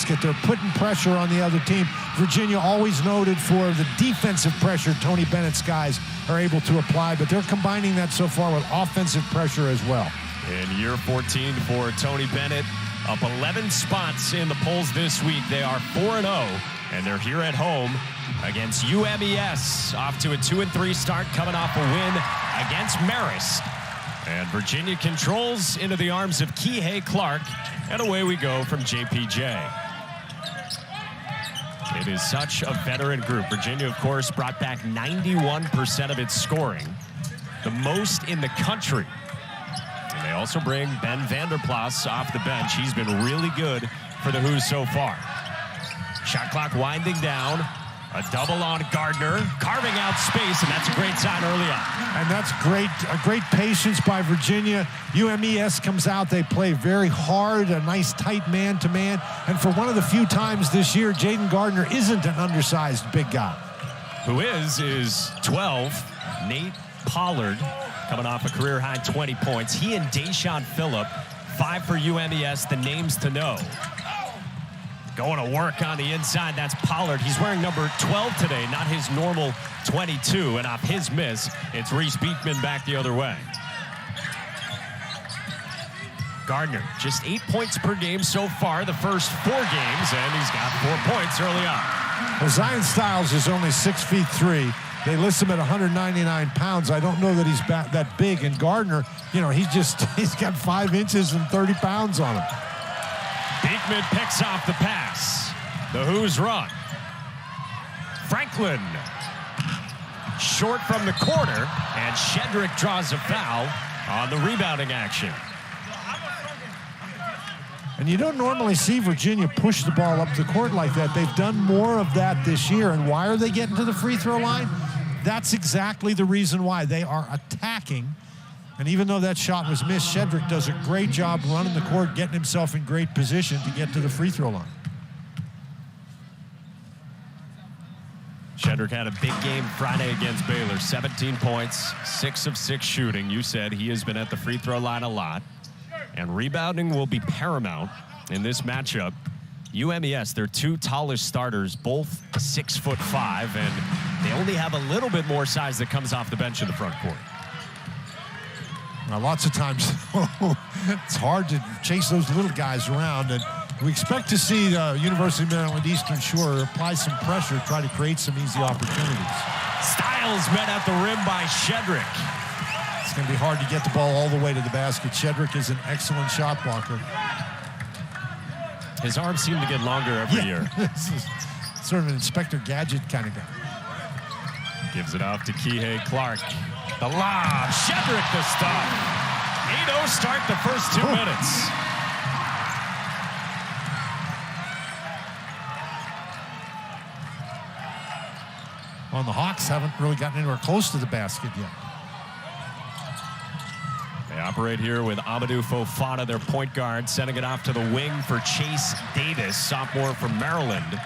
basket. They're putting pressure on the other team. Virginia always noted for the defensive pressure Tony Bennett's guys are able to apply, but they're combining that so far with offensive pressure as well. In year 14 for Tony Bennett, up 11 spots in the polls this week. They are 4-0, and they're here at home against UMES. Off to a 2-3 start, coming off a win against Marist. And Virginia controls into the arms of Kihei Clark, and away we go from JPJ. It is such a veteran group. Virginia, of course, brought back 91% of its scoring, the most in the country. And they also bring Ben Vanderplas off the bench. He's been really good for the Hoos so far. Shot clock winding down. A double on Gardner, carving out space, and that's a great sign early on. And that's great, a great patience by Virginia. UMES comes out, they play very hard, a nice tight man-to-man. And for one of the few times this year, Jayden Gardner isn't an undersized big guy. Who is 12, Nate Pollard, coming off a career-high 20 points. He and Deshaun Phillip, 5 for UMES, the names to know. Going to work on the inside, that's Pollard. He's wearing number 12 today, not his normal 22. And off his miss, it's Reece Beekman back the other way. Gardner, just 8 points per game so far, the first 4 games, and he's got 4 points early on. Well, Zion Styles is only 6'3". They list him at 199 pounds. I don't know that he's that big. And Gardner, you know, he's got 5 inches and 30 pounds on him. Beekman picks off the pass. The Hoos run. Franklin. Short from the corner, and Shedrick draws a foul on the rebounding action. And you don't normally see Virginia push the ball up the court like that. They've done more of that this year. And why are they getting to the free throw line? That's exactly the reason why. They are attacking. And even though that shot was missed, Shedrick does a great job running the court, getting himself in great position to get to the free throw line. Shedrick had a big game Friday against Baylor. 17 points, 6 of 6 shooting. You said he has been at the free throw line a lot. And rebounding will be paramount in this matchup. UMES, their 2 tallest starters, both 6'5", and they only have a little bit more size that comes off the bench in the front court. Now, lots of times, it's hard to chase those little guys around, and we expect to see the University of Maryland Eastern Shore apply some pressure, try to create some easy opportunities. Styles met at the rim by Shedrick. It's going to be hard to get the ball all the way to the basket. Shedrick is an excellent shot blocker. His arms seem to get longer every year. This is sort of an Inspector Gadget kind of guy. Gives it off to Kihei Clark. The lob, Shedrick the stop. 8-0 start the first 2 minutes. Well, the Hawks haven't really gotten anywhere close to the basket yet. They operate here with Amadou Fofana, their point guard, sending it off to the wing for Chase Davis, sophomore from Maryland.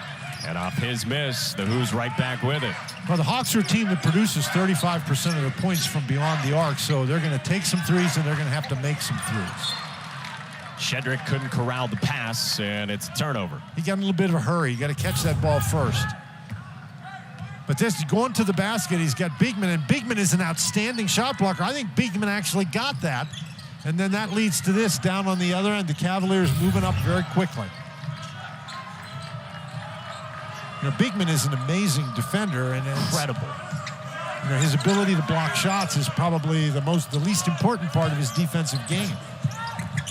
And off his miss, the Hoos right back with it. Well, the Hawks are a team that produces 35% of their points from beyond the arc, so they're going to take some threes and they're going to have to make some threes. Shedrick couldn't corral the pass, and it's a turnover. He got a little bit of a hurry. You got to catch that ball first. But this going to the basket, he's got Beekman, and Beekman is an outstanding shot blocker. I think Beekman actually got that, and then that leads to this down on the other end. The Cavaliers moving up very quickly. You know, Beekman is an amazing defender, and incredible. You know, his ability to block shots is probably the least important part of his defensive game.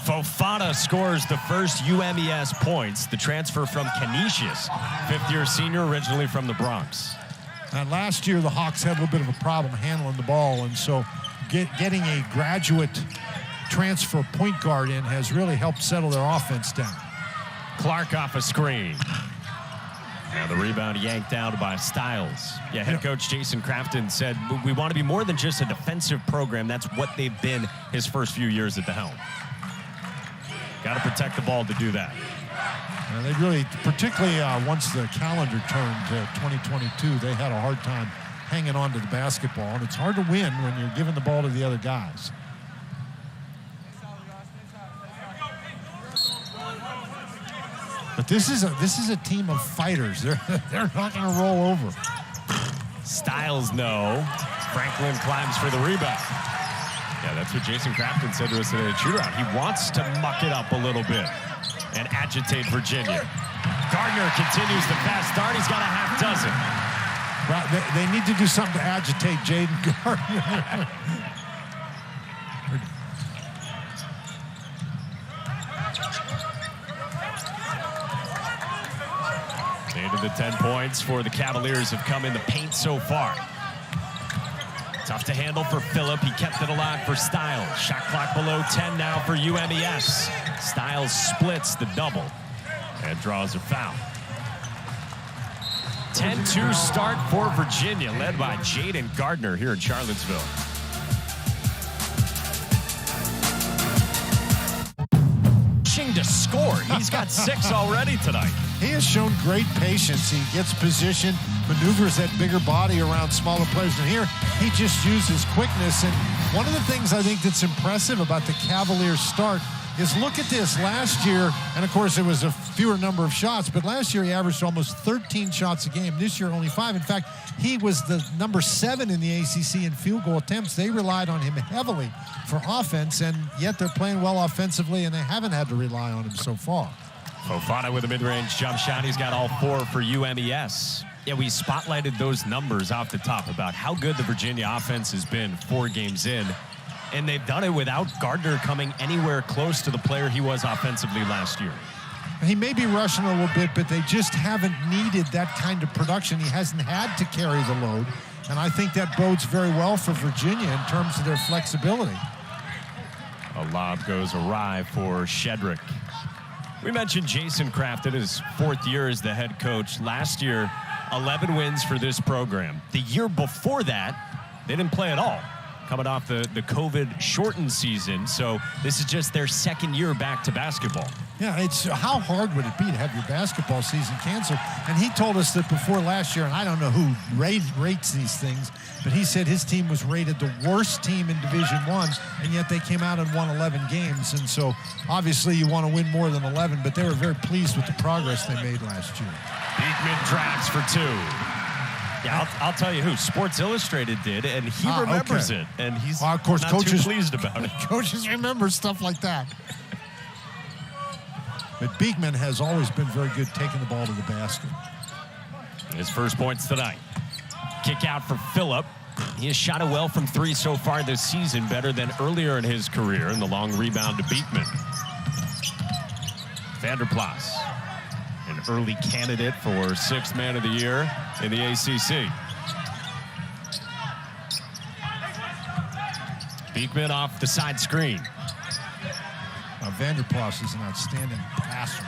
Fofana scores the first UMES points, the transfer from Canisius, 5th-year senior, originally from the Bronx. And last year, the Hawks had a little bit of a problem handling the ball, and so getting a graduate transfer point guard in has really helped settle their offense down. Clark off a screen. And the rebound yanked out by Styles. Yeah, head coach Jason Crafton said, we want to be more than just a defensive program. That's what they've been his first few years at the helm. Got to protect the ball to do that. And they really, particularly once the calendar turned to 2022, they had a hard time hanging on to the basketball. And it's hard to win when you're giving the ball to the other guys. But this is a team of fighters. They're not going to roll over. Styles, no. Franklin climbs for the rebound. Yeah, that's what Jason Crafton said to us today at shootout. He wants to muck it up a little bit and agitate Virginia. Gardner continues the fast start. He's got a half dozen. Well, they need to do something to agitate Jayden Gardner. Eight of the 10 points for the Cavaliers have come in the paint so far. Tough to handle for Phillip. He kept it alive for Styles. Shot clock below 10 now for UMES. Styles splits the double and draws a foul. 10-2 start for Virginia, led by Jayden Gardner here in Charlottesville. To score. He's got 6 already tonight. He has shown great patience. He gets position, maneuvers that bigger body around smaller players. And here, he just uses quickness. And one of the things I think that's impressive about the Cavaliers' start is look at this. Last year, and of course it was a fewer number of shots, but last year he averaged almost 13 shots a game. This year only 5. In fact, he was the number 7 in the ACC in field goal attempts. They relied on him heavily for offense, and yet they're playing well offensively, and they haven't had to rely on him so far. Fofana with a mid-range jump shot. He's got all 4 for UMES. Yeah, we spotlighted those numbers off the top about how good the Virginia offense has been 4 games in. And they've done it without Gardner coming anywhere close to the player he was offensively last year. He may be rushing a little bit, but they just haven't needed that kind of production. He hasn't had to carry the load. And I think that bodes very well for Virginia in terms of their flexibility. A lob goes awry for Shedrick. We mentioned Jason Crafton, his 4th year as the head coach. Last year, 11 wins for this program. The year before that, they didn't play at all, coming off the COVID-shortened season. So this is just their 2nd year back to basketball. Yeah, it's how hard would it be to have your basketball season canceled? And he told us that before last year, and I don't know who rates these things, but he said his team was rated the worst team in Division I, and yet they came out and won 11 games. And so obviously you want to win more than 11, but they were very pleased with the progress they made last year. Beekman drives for 2. Yeah, I'll tell you who. Sports Illustrated did, and he remembers it. And he's of course, not coaches, too pleased about it. Coaches remember stuff like that. But Beekman has always been very good taking the ball to the basket. His first points tonight. Kick out for Phillip. He has shot it well from 3 so far this season, better than earlier in his career, and the long rebound to Beekman. Vanderplas, an early candidate for 6th man of the year in the ACC. Beekman off the side screen. Vanderplas is an outstanding passer.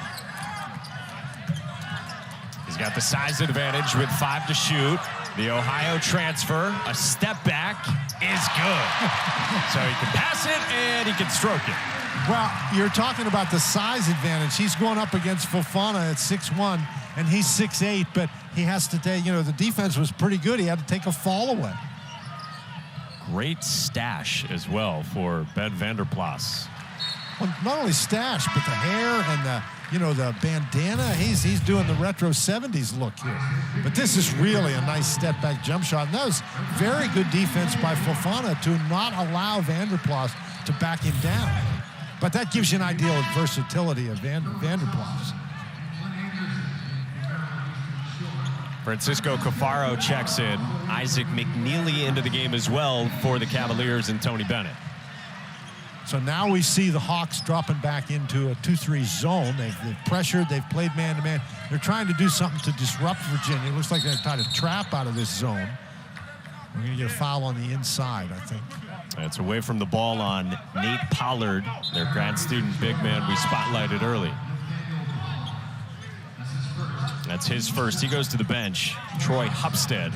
He's got the size advantage with 5 to shoot. The Ohio transfer, a step back, is good. So he can pass it and he can stroke it. Well, you're talking about the size advantage. He's going up against Fofana at 6'1", and he's 6'8", but he has to take, the defense was pretty good. He had to take a fall away. Great stash as well for Ben Vanderplas. Well, not only stash, but the hair and the bandana. He's doing the retro 70s look here. But this is really a nice step back jump shot. And that was very good defense by Fofana to not allow Vanderplas to back him down. But that gives you an idea of versatility of Vanderplas. Francisco Cafaro checks in. Isaac McNeely into the game as well for the Cavaliers and Tony Bennett. So now we see the Hawks dropping back into a 2-3 zone. They've pressured. They've played man-to-man. They're trying to do something to disrupt Virginia. It looks like they're trying to trap out of this zone. We're going to get a foul on the inside, I think. It's away from the ball on Nate Pollard, their grad student big man we spotlighted early. That's his first. He goes to the bench. Troy Hupstead,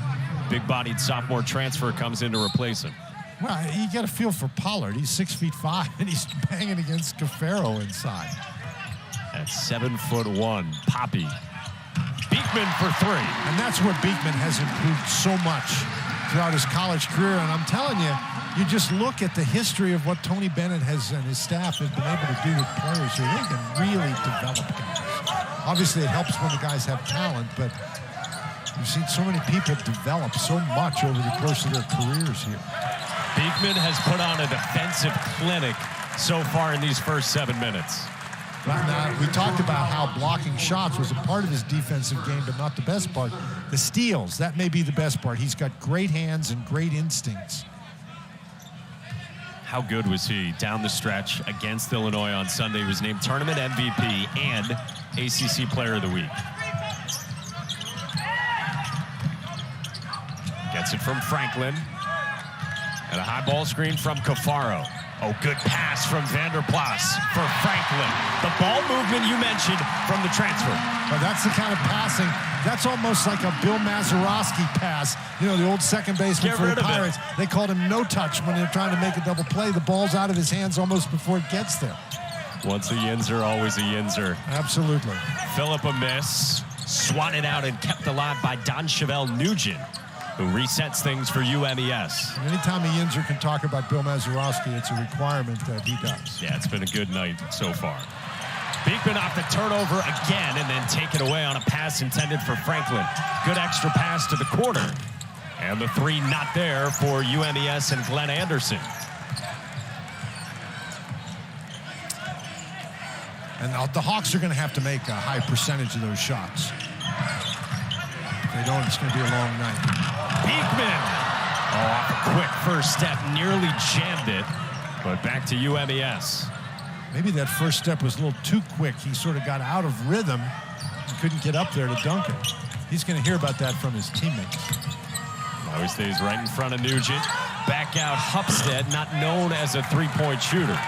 big-bodied sophomore transfer, comes in to replace him. Well, you got a feel for Pollard. He's 6'5", and he's banging against Cafaro inside. At 7'1", Poppy. Beekman for 3. And that's where Beekman has improved so much throughout his college career. And I'm telling you, you just look at the history of what Tony Bennett has and his staff have been able to do with players here. They can really develop guys. Obviously, it helps when the guys have talent, but we've seen so many people develop so much over the course of their careers here. Beekman has put on a defensive clinic so far in these first 7 minutes. Now, we talked about how blocking shots was a part of his defensive game, but not the best part. The steals, that may be the best part. He's got great hands and great instincts. How good was he down the stretch against Illinois on Sunday? He was named tournament MVP and ACC Player of the Week. Gets it from Franklin. And a high ball screen from Cafaro. Oh, good pass from Vanderplas for Franklin. The ball movement you mentioned from the transfer. Well, that's the kind of passing. That's almost like a Bill Mazeroski pass. You know, the old second baseman for the Pirates. They called him no touch when they're trying to make a double play. The ball's out of his hands almost before it gets there. Once a yinzer, always a yinzer. Absolutely. Phillip a miss. Swatted out and kept alive by Donchevelle Nugent, who resets things for UMES. Anytime a yinzer can talk about Bill Mazeroski, it's a requirement that he does. Yeah, it's been a good night so far. Beekman off the turnover again and then taken away on a pass intended for Franklin. Good extra pass to the corner. And the three not there for UMES and Glenn Anderson. And the Hawks are going to have to make a high percentage of those shots. If they don't, it's going to be a long night. Beekman. Oh, off a quick first step, nearly jammed it, but back to UMES. Maybe that first step was a little too quick. He sort of got out of rhythm and couldn't get up there to dunk it. He's going to hear about that from his teammates. Now he stays right in front of Nugent. Back out Hupstead, not known as a three-point shooter.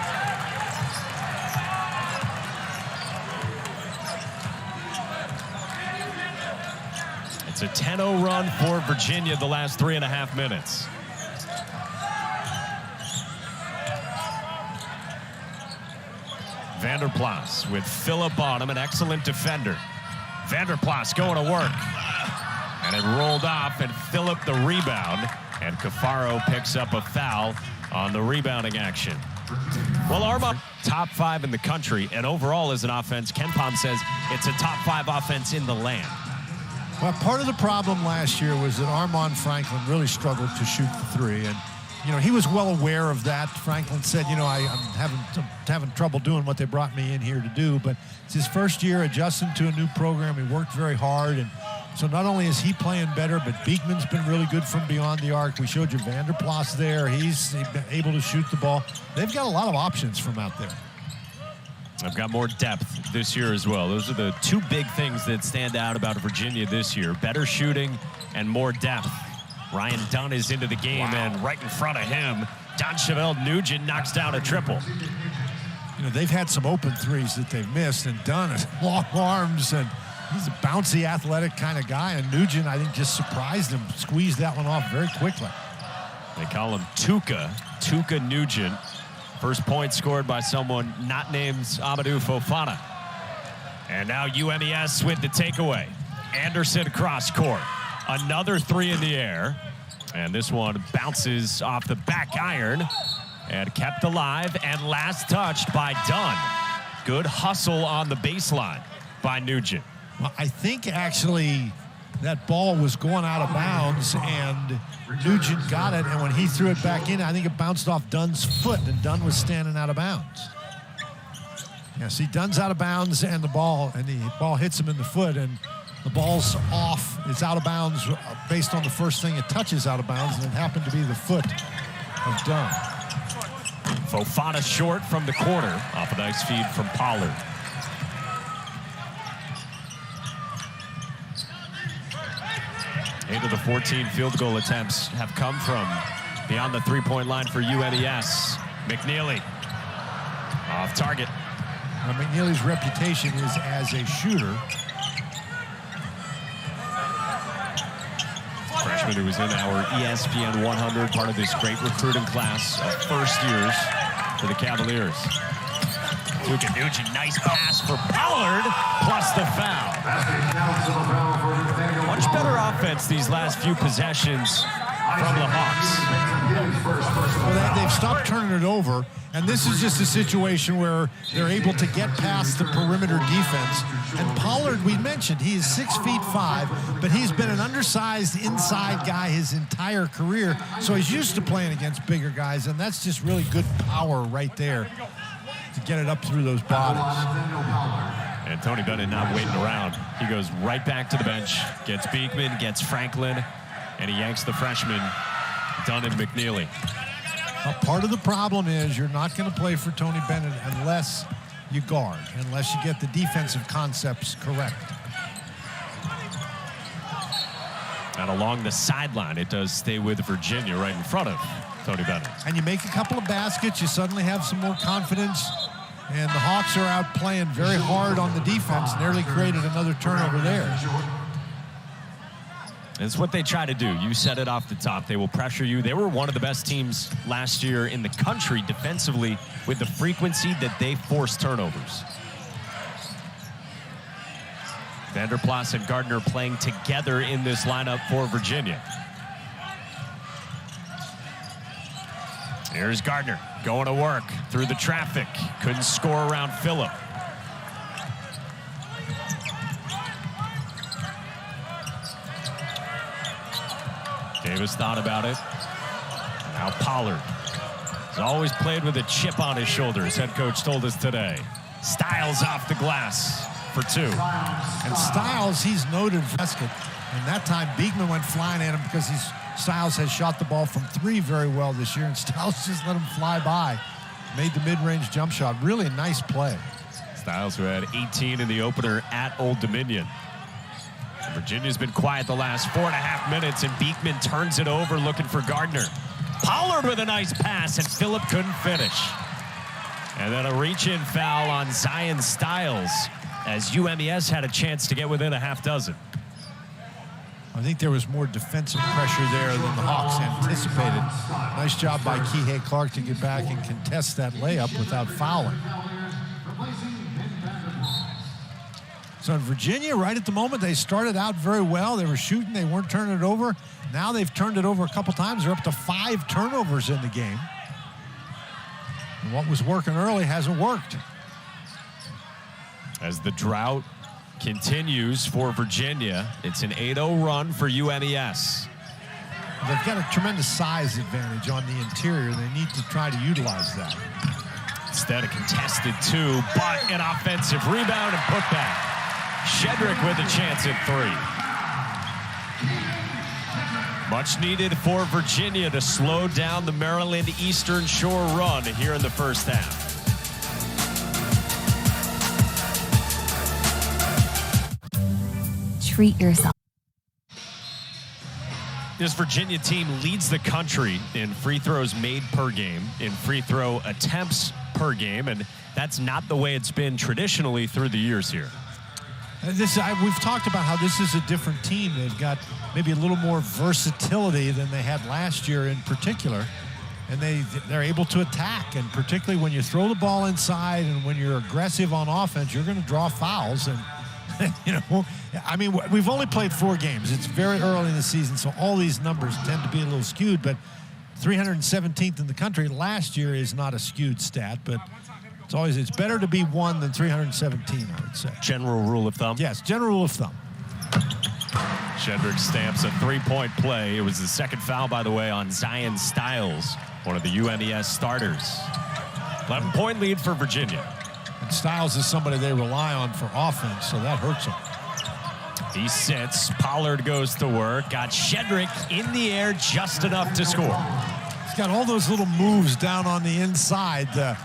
It's a 10-0 run for Virginia the last 3.5 minutes. Vanderplas with Phillip on him, an excellent defender. Vanderplas going to work. And it rolled off, and Phillip the rebound. And Cafaro picks up a foul on the rebounding action. Well, Armand, top 5 in the country, and overall as an offense, KenPom says it's a top 5 offense in the land. Well, part of the problem last year was that Armand Franklin really struggled to shoot the three, and you know, he was well aware of that. Franklin said, you know, I'm having trouble doing what they brought me in here to do, but it's his first year adjusting to a new program. He worked very hard, and so not only is he playing better, but Beekman's been really good from beyond the arc. We showed you Vanderplas there. He's been able to shoot the ball. They've got a lot of options from out there. I've got more depth this year as well. Those are the two big things that stand out about Virginia this year. Better shooting and more depth. Ryan Dunn is into the game, and right in front of him, Donchevelle Nugent knocks down a triple. You know, they've had some open threes that they've missed, and Dunn has long arms, and he's a bouncy, athletic kind of guy, and Nugent, I think, just surprised him, squeezed that one off very quickly. They call him Tuka Nugent. First point scored by someone not named Amadou Fofana. And now UMES with the takeaway. Anderson cross court. Another three in the air. And this one bounces off the back iron and kept alive and last touched by Dunn. Good hustle on the baseline by Nugent. Well, I think actually that ball was going out of bounds and Nugent got it, and when he threw it back in, I think it bounced off Dunn's foot, and Dunn was standing out of bounds. Yeah, see, Dunn's out of bounds, and the ball hits him in the foot, and the ball's off. It's out of bounds based on the first thing it touches out of bounds, and it happened to be the foot of Dunn. Fofana short from the corner off a nice feed from Pollard. 8 of the 14 field goal attempts have come from beyond the three-point line for UMES. McNeely off target. Now, McNeely's reputation is as a shooter. Freshman who was in our ESPN 100, part of this great recruiting class of first years for the Cavaliers. Tuka Nugent, nice pass for Pollard, plus the foul. Much better offense these last few possessions from the Hawks. Well, they've stopped turning it over, and this is just a situation where they're able to get past the perimeter defense. And Pollard, we mentioned, he is 6'5", but he's been an undersized inside guy his entire career, so he's used to playing against bigger guys, and that's just really good power right there to get it up through those bodies. And Tony Bennett not waiting around. He goes right back to the bench, gets Beekman, gets Franklin, and he yanks the freshman, Dunn and McNeely. Part of the problem is you're not going to play for Tony Bennett unless you guard, unless you get the defensive concepts correct. And along the sideline, it does stay with Virginia right in front of Tony Bennett. And you make a couple of baskets, you suddenly have some more confidence. And the Hawks are out playing very hard on the defense, nearly created another turnover there. It's what they try to do. You said it off the top. They will pressure you. They were one of the best teams last year in the country defensively with the frequency that they force turnovers. Vanderplas and Gardner playing together in this lineup for Virginia. Here's Gardner going to work through the traffic. Couldn't score around Phillip. Davis thought about it. Now Pollard. He's always played with a chip on his shoulder, as head coach told us today. Styles off the glass for two. And Styles, he's noted for basket. And that time, Beekman went flying at him because Styles has shot the ball from three very well this year, and Styles just let him fly by. Made the mid-range jump shot. Really nice play. Styles, who had 18 in the opener at Old Dominion. And Virginia's been quiet the last 4.5 minutes, and Beekman turns it over looking for Gardner. Pollard with a nice pass, and Phillip couldn't finish. And then a reach-in foul on Zion Styles, as UMES had a chance to get within a half dozen. I think there was more defensive pressure there than the Hawks anticipated. Nice job by Kihei Clark to get back and contest that layup without fouling. So in Virginia, right at the moment, they started out very well. They were shooting. They weren't turning it over. Now they've turned it over a couple times. They're up to 5 turnovers in the game. And what was working early hasn't worked. As the drought continues for Virginia, it's an 8-0 run for UMES. They've got a tremendous size advantage on the interior. They need to try to utilize that. Instead, a contested two, but an offensive rebound and putback. Shedrick with a chance at 3. Much needed for Virginia to slow down the Maryland Eastern Shore run here in the first half. Treat yourself. This Virginia team leads the country in free throws made per game, in free throw attempts per game, and that's not the way it's been traditionally through the years here. We've talked about how this is a different team. They've got maybe a little more versatility than they had last year in particular, and they're able to attack, and particularly when you throw the ball inside and when you're aggressive on offense, you're going to draw fouls. And you know, I mean, we've only played 4 games. It's very early in the season, so all these numbers tend to be a little skewed, but 317th in the country last year is not a skewed stat, but it's better to be 1 than 317, I would say. General rule of thumb? Yes, general rule of thumb. Shedrick stamps a 3-point play. It was the second foul, by the way, on Zion Styles, one of the UMES starters. 11-point lead for Virginia. And Styles is somebody they rely on for offense, so that hurts them. He sits. Pollard goes to work. Got Shedrick in the air just enough to score. He's got all those little moves down on the inside, the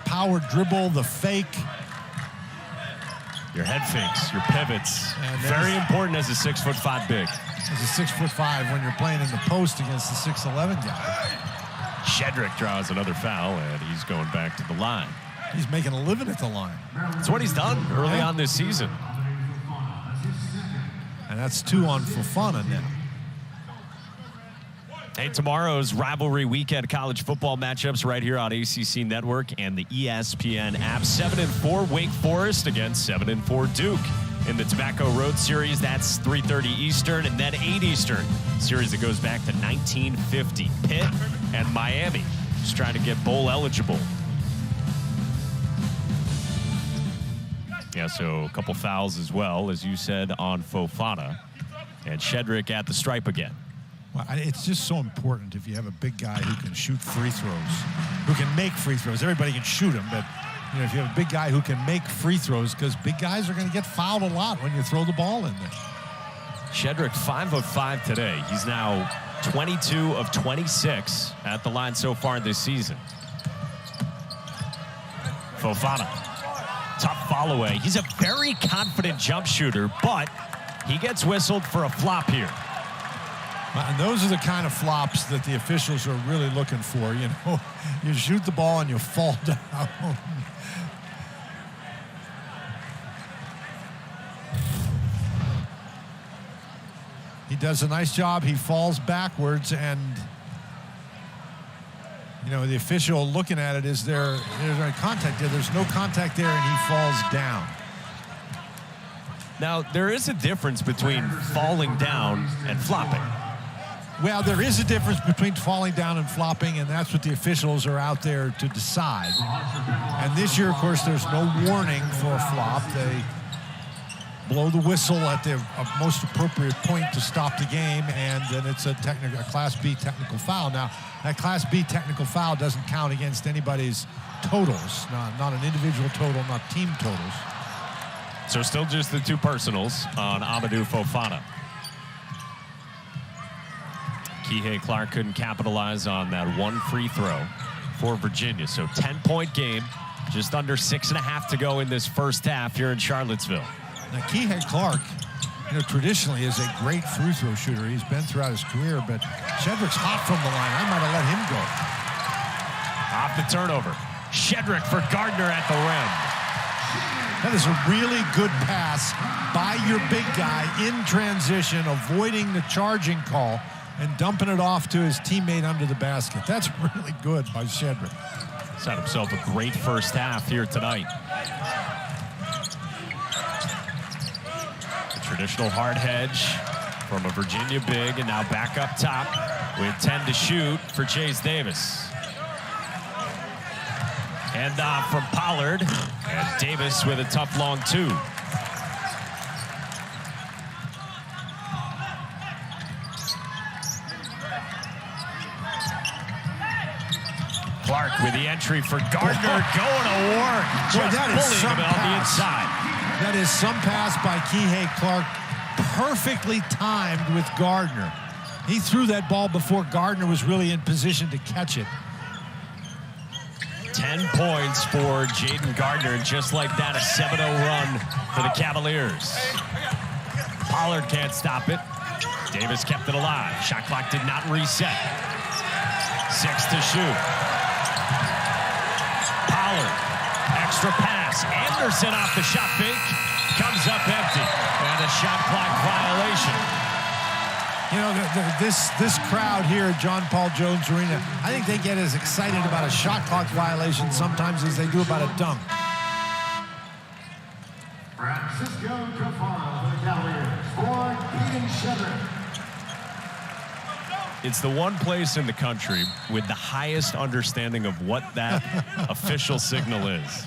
power dribble, the fake. Your head fakes, your pivots. Very important as a 6'5" big. As a 6'5" when you're playing in the post against the 6'11" guy. Shedrick draws another foul, and he's going back to the line. He's making a living at the line. That's what he's done early on this season. And that's 2 on Fofana now. Hey, tomorrow's rivalry weekend college football matchups right here on ACC Network and the ESPN app. 7-4 Wake Forest against 7-4 Duke. in the Tobacco Road Series. That's 3:30 Eastern and then 8 Eastern. Series that goes back to 1950. Pitt and Miami just trying to get bowl eligible. Yeah, so a couple fouls as well, as you said, on Fofana. And Shedrick at the stripe again. Well, it's just so important if you have a big guy who can shoot free throws, who can make free throws. Everybody can shoot them, but if you have a big guy who can make free throws, because big guys are going to get fouled a lot when you throw the ball in there. Shedrick 5 of 5 today. He's now 22 of 26 at the line so far this season. Fofana. Tough fall away. He's a very confident jump shooter, but he gets whistled for a flop here. And those are the kind of flops that the officials are really looking for. You shoot the ball and you fall down. He does a nice job. He falls backwards, and the official looking at it, is there's a contact there? There's no contact there, and he falls down. Now, there is a difference between falling down and flopping. Well, there is a difference between falling down and flopping, and that's what the officials are out there to decide. And this year, of course, there's no warning for a flop. They blow the whistle at the most appropriate point to stop the game, and then it's a Class B technical foul. Now, that Class B technical foul doesn't count against anybody's totals, not an individual total, not team totals. So still just the two personals on Amadou Fofana. Kihei Clark couldn't capitalize on that one free throw for Virginia. So 10-point game, just under 6.5 to go in this first half here in Charlottesville. Now, Kihei Clark, traditionally is a great free throw shooter. He's been throughout his career, but Shedrick's hot from the line. I might have let him go. Off the turnover. Shedrick for Gardner at the rim. That is a really good pass by your big guy in transition, avoiding the charging call and dumping it off to his teammate under the basket. That's really good by Shedrick. He's had himself a great first half here tonight. Traditional hard hedge from a Virginia big, and now back up top with 10 to shoot for Chase Davis. Hand off from Pollard, and Davis with a tough long two. Clark with the entry for Gardner, going to work. Just bullying him on the inside. That is some pass by Kihei Clark, perfectly timed with Gardner. He threw that ball before Gardner was really in position to catch it. 10 points for Jayden Gardner, and just like that, a 7-0 run for the Cavaliers. Pollard can't stop it. Davis kept it alive. Shot clock did not reset. 6 to shoot. Pollard, extra pass. Anderson off the shot fake, comes up empty, and a shot clock violation. This crowd here at John Paul Jones Arena, I think they get as excited about a shot clock violation sometimes as they do about a dunk. Francisco Cafaro for the Cavaliers, for Kadin Shedrick. It's the one place in the country with the highest understanding of what that official signal is.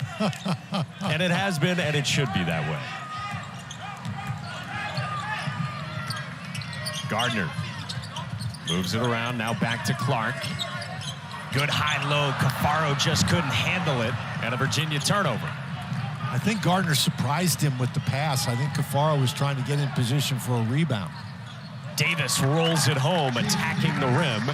And it has been, and it should be that way. Gardner moves it around, now back to Clark. Good high-low. Cafaro just couldn't handle it, and a Virginia turnover. I think Gardner surprised him with the pass. I think Cafaro was trying to get in position for a rebound. Davis rolls it home, attacking the rim.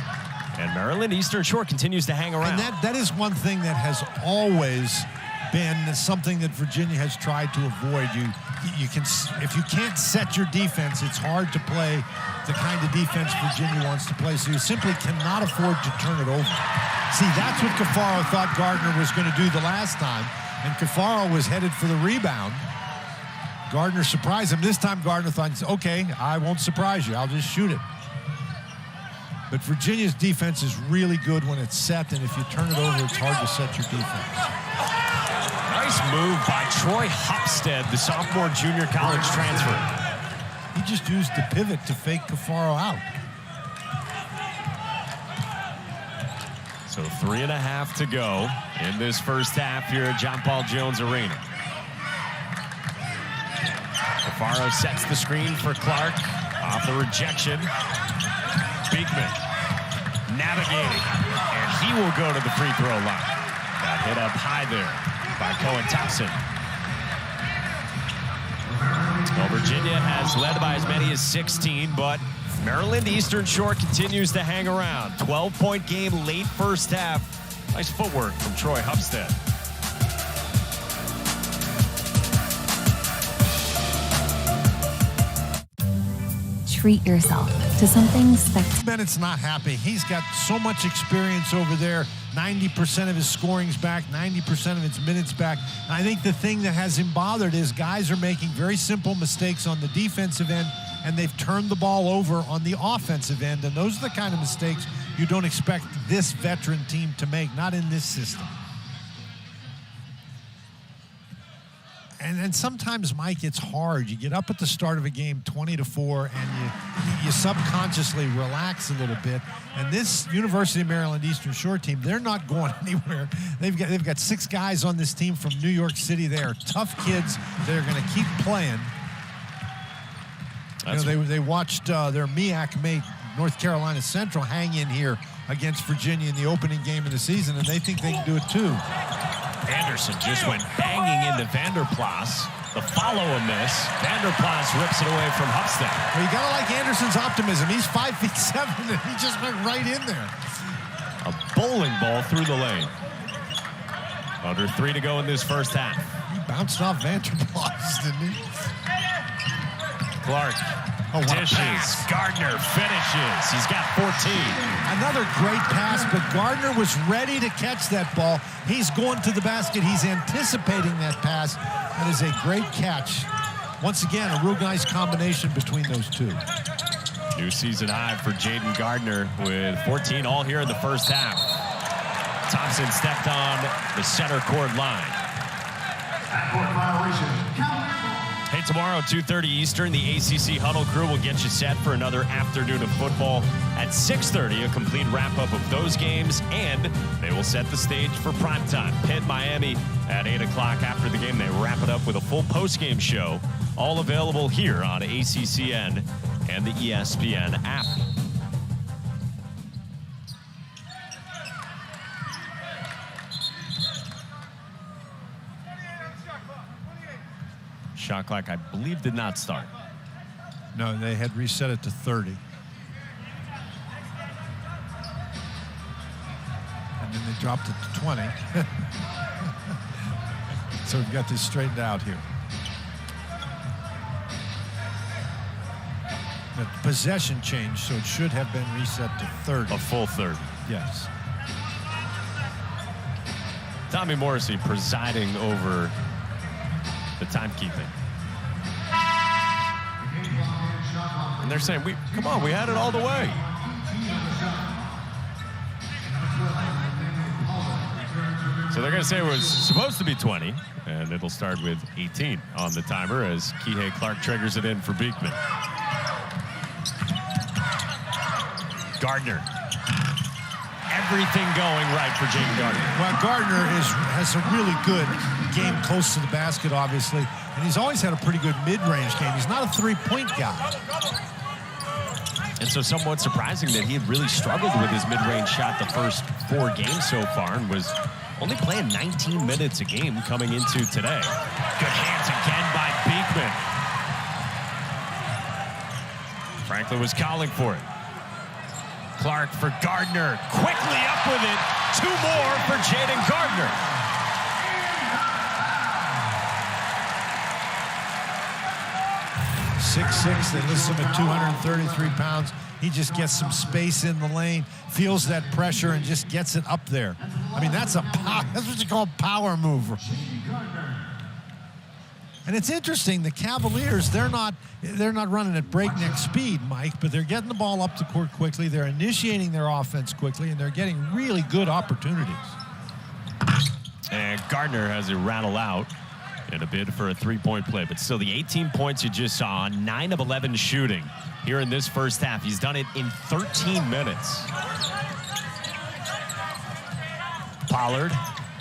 And Maryland Eastern Shore continues to hang around. And that is one thing that has always been something that Virginia has tried to avoid. If you can't set your defense, it's hard to play the kind of defense Virginia wants to play. So you simply cannot afford to turn it over. See, that's what Cafaro thought Gardner was going to do the last time. And Cafaro was headed for the rebound. Gardner surprised him. This time Gardner thought, okay, I won't surprise you. I'll just shoot it. But Virginia's defense is really good when it's set, and if you turn it over, it's hard to set your defense. Nice Nice move by Troy Hupstead, the sophomore junior college transfer. He just used the pivot to fake Cafaro out. So 3.5 to go in this first half here at John Paul Jones Arena. Cafaro sets the screen for Clark. Off the rejection. Beekman navigating, and he will go to the free throw line. Got hit up high there by Cohen Thompson. Well, Virginia has led by as many as 16, but Maryland Eastern Shore continues to hang around. 12-point game late first half. Nice footwork from Troy Hupstead. Treat yourself to something spectacular. Bennett's not happy. He's got so much experience over there. 90% of his scoring's back, 90% of his minutes back. And I think the thing that has him bothered is guys are making very simple mistakes on the defensive end, and they've turned the ball over on the offensive end. And those are the kind of mistakes you don't expect this veteran team to make, not in this system. And sometimes, Mike, it's hard. You get up at the start of a game 20-4, and you subconsciously relax a little bit. And this University of Maryland Eastern Shore team, they're not going anywhere. They've got 6 guys on this team from New York City. They are tough kids. They're going to keep playing. They watched their MEAC mate, North Carolina Central, hang in here against Virginia in the opening game of the season, and they think they can do it too. Anderson just went banging into Vanderplas. The follow-a miss. Vanderplas rips it away from Hupstead. Well, you got to like Anderson's optimism. He's 5'7", and he just went right in there. A bowling ball through the lane. Under 3 to go in this first half. He bounced off Vanderplas, didn't he? Clark dishes. Gardner finishes. He's got 14. Another great pass, but Gardner was ready to catch that ball. He's going to the basket. He's anticipating that pass. That is a great catch. Once again, a real nice combination between those two. New season high for Jayden Gardner with 14 all here in the first half. Thompson stepped on the center court line. Backcourt violation. Hey, tomorrow, 2:30 Eastern, the ACC Huddle crew will get you set for another afternoon of football. At 6:30, a complete wrap-up of those games, and they will set the stage for primetime. Pitt, Miami at 8 o'clock after the game. They wrap it up with a full post-game show, all available here on ACCN and the ESPN app. Shot clock, I believe, did not start. No, they had reset it to 30. And then they dropped it to 20. So we've got this straightened out here. The possession changed, so it should have been reset to 30. A full 30. Yes. Tommy Morrissey presiding over the timekeeping. And they're saying, come on, we had it all the way. So they're going to say it was supposed to be 20, and it'll start with 18 on the timer as Kihei Clark triggers it in for Beekman. Gardner. Everything going right for Jayden Gardner. Well, Gardner has a really good game close to the basket, obviously, and he's always had a pretty good mid-range game. He's not a three-point guy. And so somewhat surprising that he had really struggled with his mid-range shot the first 4 games so far and was only playing 19 minutes a game coming into today. Good hands again by Beekman. Franklin was calling for it. Clark for Gardner. Quickly up with it. 2 more for Jayden Gardner. They list him at 233 pounds. He just gets some space in the lane, feels that pressure, and just gets it up there. I mean, that's what you call a power mover. And it's interesting, the Cavaliers, they're not running at breakneck speed, Mike, but they're getting the ball up the court quickly, they're initiating their offense quickly, and they're getting really good opportunities. And Gardner has it rattle out in a bid for a three-point play. But still, the 18 points you just saw, 9 of 11 shooting here in this first half. He's done it in 13 minutes. Pollard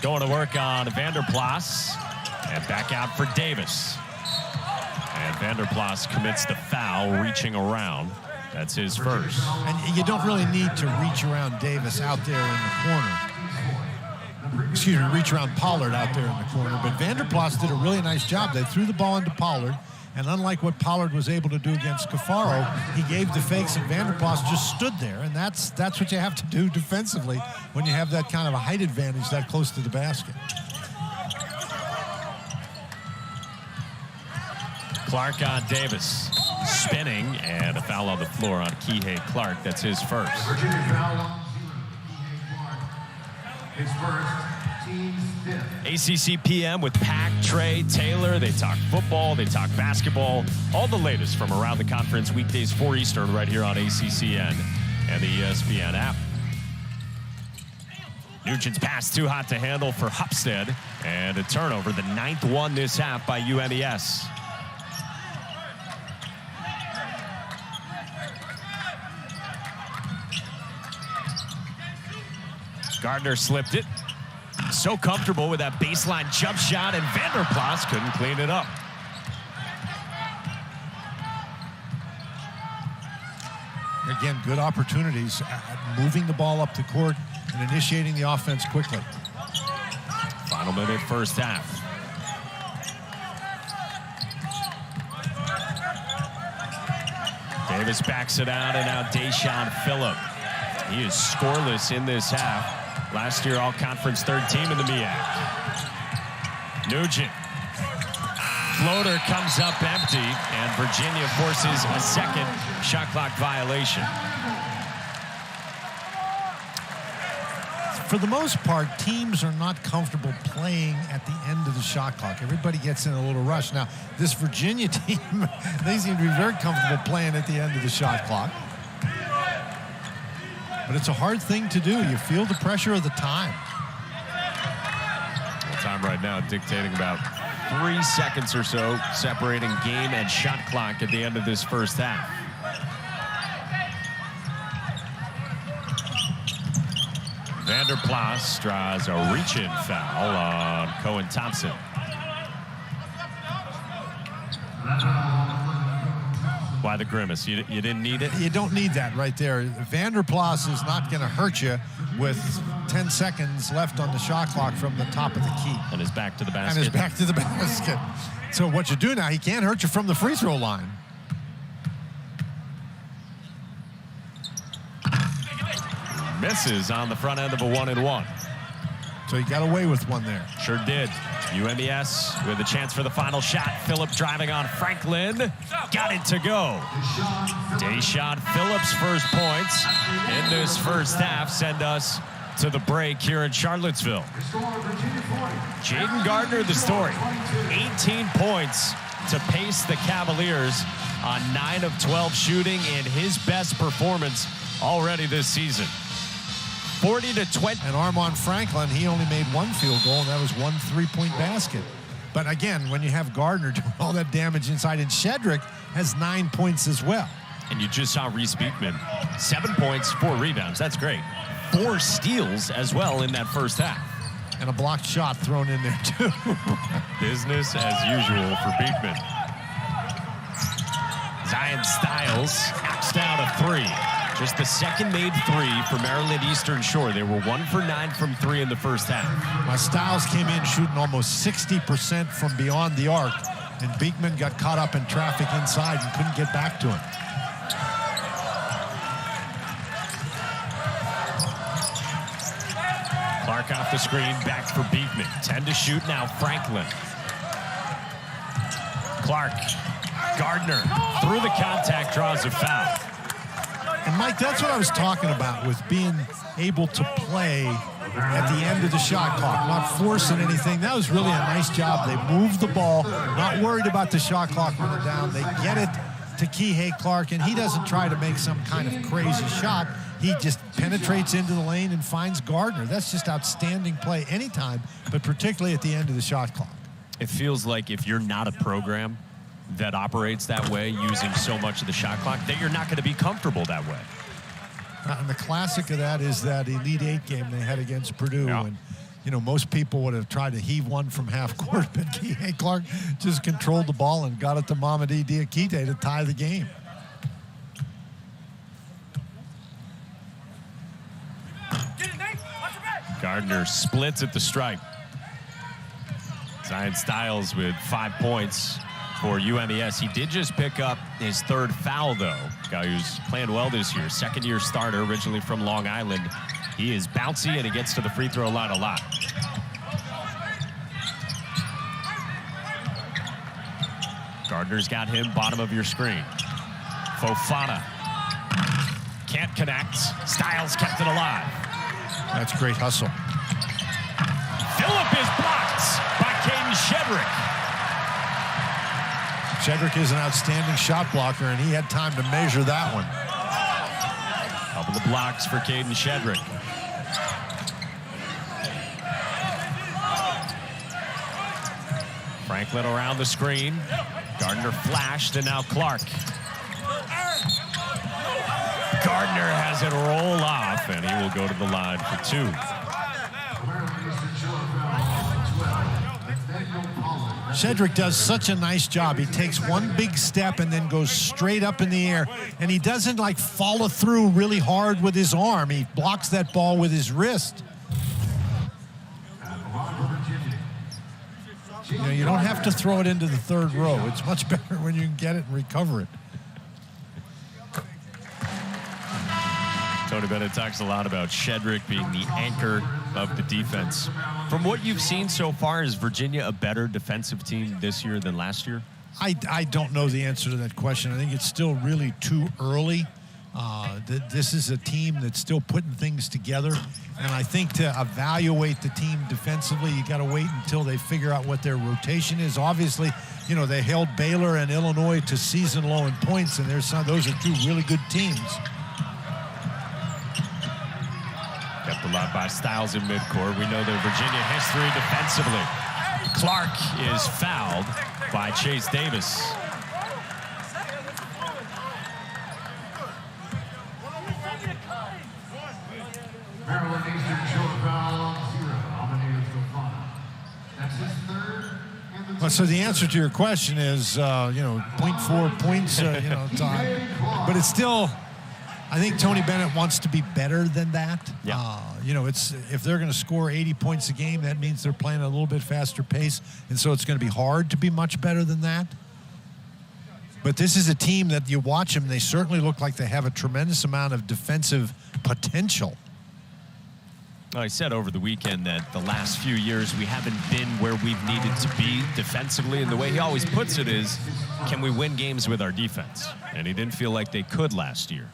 going to work on Vanderplas. And back out for Davis. And Vanderplas commits the foul, reaching around. That's his first. And you don't really need to reach around Davis out there in the corner. Excuse me, reach around Pollard out there in the corner. But Vanderplas did a really nice job. They threw the ball into Pollard. And unlike what Pollard was able to do against Cafaro, he gave the fakes and Vanderplas just stood there. And that's what you have to do defensively when you have that kind of a height advantage that close to the basket. Clark on Davis. Spinning, and a foul on the floor on Kihei Clark. That's his first. Virginia foul on Kihei Clark. His first, team's fifth. ACC PM with Pack, Trey, Taylor. They talk football, they talk basketball. All the latest from around the conference, weekdays 4 Eastern, right here on ACCN and the ESPN app. Nugent's pass too hot to handle for Hupstead. And a turnover, the 9th one this half by UMES. Gardner slipped it. So comfortable with that baseline jump shot, and Vanderplas couldn't clean it up. Again, good opportunities at moving the ball up the court and initiating the offense quickly. Final minute, first half. Davis backs it out, and now Deshaun Phillip. He is scoreless in this half. Last year, all-conference third team in the MEAC. Nugent. Floater comes up empty, and Virginia forces a second shot clock violation. For the most part, teams are not comfortable playing at the end of the shot clock. Everybody gets in a little rush. Now, this Virginia team, they seem to be very comfortable playing at the end of the shot clock. But it's a hard thing to do. You feel the pressure of the time. Well, time right now dictating about 3 seconds or so, separating game and shot clock at the end of this first half. Vanderplas draws a reach-in foul on Cohen Thompson. Why the grimace? You didn't need it? You don't need that right there. Vanderplas is not going to hurt you with 10 seconds left on the shot clock from the top of the key. And his back to the basket. And his back to the basket. So what you do now, he can't hurt you from the free throw line. Misses on the front end of a 1-and-1. So he got away with one there. Sure did. UMES with a chance for the final shot. Phillip driving on Franklin. Got it to go. Deshaun Phillips' first points in this first half send us to the break here in Charlottesville. Jayden Gardner, the story. 18 points to pace the Cavaliers on 9 of 12 shooting in his best performance already this season. 40-20. And Armand Franklin, he only made one field goal, and that was one three-point basket. But again, when you have Gardner doing all that damage inside, and Shedrick has 9 points as well. And you just saw Reece Beekman, 7 points, 4 rebounds. That's great. 4 steals as well in that first half. And a blocked shot thrown in there, too. Business as usual for Beekman. Zion Styles knocks down a 3. Just the second made 3 for Maryland Eastern Shore. They were 1 for 9 from 3 in the first half. Styles came in shooting almost 60% from beyond the arc, and Beekman got caught up in traffic inside and couldn't get back to him. Clark off the screen, back for Beekman. 10 to shoot now, Franklin. Clark, Gardner, through the contact, draws a foul. And Mike, that's what I was talking about with being able to play at the end of the shot clock, not forcing anything. That was really a nice job. They moved the ball, not worried about the shot clock running down. They get it to Kihei Clark, and he doesn't try to make some kind of crazy shot. he just penetrates into the lane and finds Gardner. That's just outstanding play anytime, but particularly at the end of the shot clock. It feels like if you're not a program that operates that way, using so much of the shot clock, that you're not going to be comfortable that way. And the classic of that is that Elite Eight game they had against Purdue. Yeah. And, you know, most people would have tried to heave one from half court, but Kihei Clark just controlled the ball and got it to Mamadi Diakite to tie the game. Gardner splits at the stripe. Zion Styles with 5 points for UMES. He did just pick up his 3rd foul, though. Guy who's playing well this year. 2nd-year starter, originally from Long Island. He is bouncy, and he gets to the free throw line a lot. Gardner's got him bottom of your screen. Fofana can't connect. Styles kept it alive. That's great hustle. Phillip is blocked by Kadin Shedrick. Shedrick is an outstanding shot blocker, and he had time to measure that one. Couple of blocks for Kadin Shedrick. Franklin around the screen. Gardner flashed, and now Clark. Gardner has it roll off, and he will go to the line for 2. Shedrick does such a nice job. He takes one big step and then goes straight up in the air, and he doesn't like follow through really hard with his arm. He blocks that ball with his wrist. You know, you don't have to throw it into the 3rd row. It's much better when you can get it and recover it. Tony Bennett talks a lot about Shedrick being the anchor of the defense. From what you've seen so far, is Virginia a better defensive team this year than last year? I don't know the answer to that question. I think it's still really too early. This is a team that's still putting things together. And I think to evaluate the team defensively, you got to wait until they figure out what their rotation is. Obviously, you know, they held Baylor and Illinois to season low in points, and those are 2 really good teams. Kept alive by Styles in midcourt. We know the Virginia history defensively. Clark is fouled by Chase Davis. Maryland Eastern short foul, 0. Nominated Fofana. That's his 3rd. Well, so the answer to your question is, you know, 0.4 points, you know, but it's still, I think Tony Bennett wants to be better than that. Yeah. You know, if they're going to score 80 points a game, that means they're playing at a little bit faster pace, and so it's going to be hard to be much better than that. But this is a team that you watch them, they certainly look like they have a tremendous amount of defensive potential. I said over the weekend that the last few years we haven't been where we've needed to be defensively, and the way he always puts it is, can we win games with our defense? And he didn't feel like they could last year.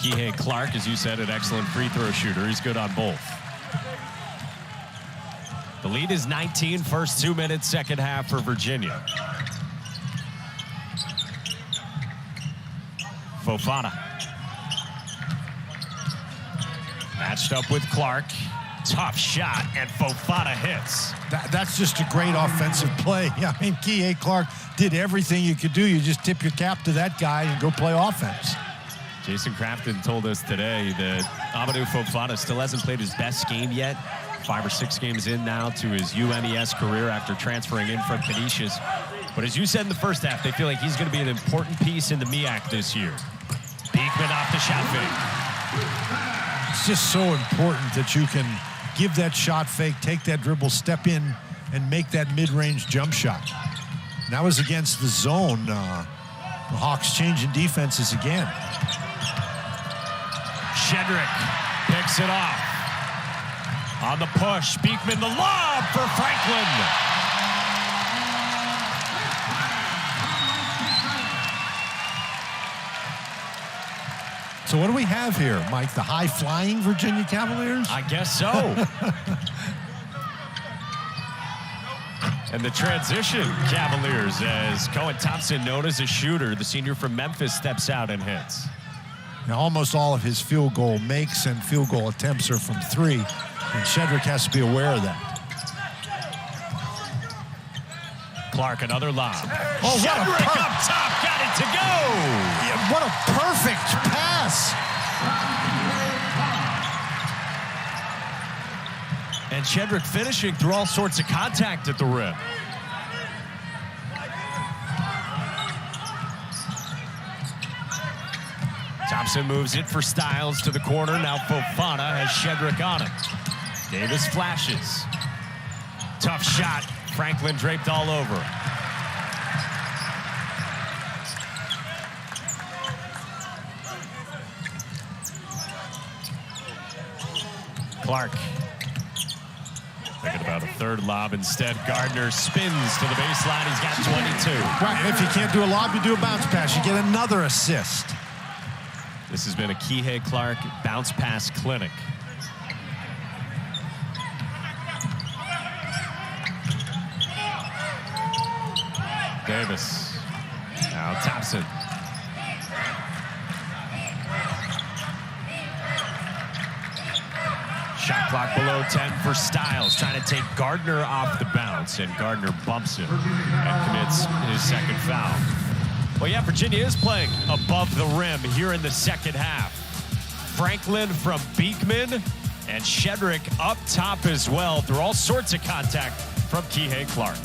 Kihei Clark, as you said, an excellent free throw shooter. He's good on both. The lead is 19, first 2 minutes, second half for Virginia. Fofana. Matched up with Clark. Tough shot, and Fofana hits. That's just a great offensive play. Yeah, I mean, Kihei Clark did everything you could do. You just tip your cap to that guy and go play offense. Jason Crafton told us today that Amadou Fofana still hasn't played his best game yet. 5 or 6 games in now to his UMES career after transferring in from Canisius. But as you said in the first half, they feel like he's going to be an important piece in the MEAC this year. Beekman off the shot fake. It's just so important that you can give that shot fake, take that dribble, step in, and make that mid-range jump shot. And that was against the zone. The Hawks changing defenses again. Shedrick picks it off. On the push, Beekman the lob for Franklin. So what do we have here, Mike? The high-flying Virginia Cavaliers? I guess so. And the transition Cavaliers as Cohen Thompson, known as a shooter, the senior from Memphis, steps out and hits. Now, almost all of his field goal makes and field goal attempts are from three, and Shedrick has to be aware of that. Clark, another lob. Oh, Shedrick up top, got it to go! Yeah, what a perfect pass! And Shedrick finishing through all sorts of contact at the rim. Thompson moves it for Styles to the corner. Now Fofana has Shedrick on it. Davis flashes. Tough shot. Franklin draped all over. Clark. Thinking about a third lob instead. Gardner spins to the baseline. He's got 22. Right, if you can't do a lob, you do a bounce pass. You get another assist. This has been a Kihei Clark bounce pass clinic. Davis. Now Thompson. Shot clock below 10 for Styles, trying to take Gardner off the bounce, and Gardner bumps him and commits his second foul. Well, yeah, Virginia is playing above the rim here in the second half. Franklin from Beekman and Shedrick up top as well through all sorts of contact from Kihei Clark.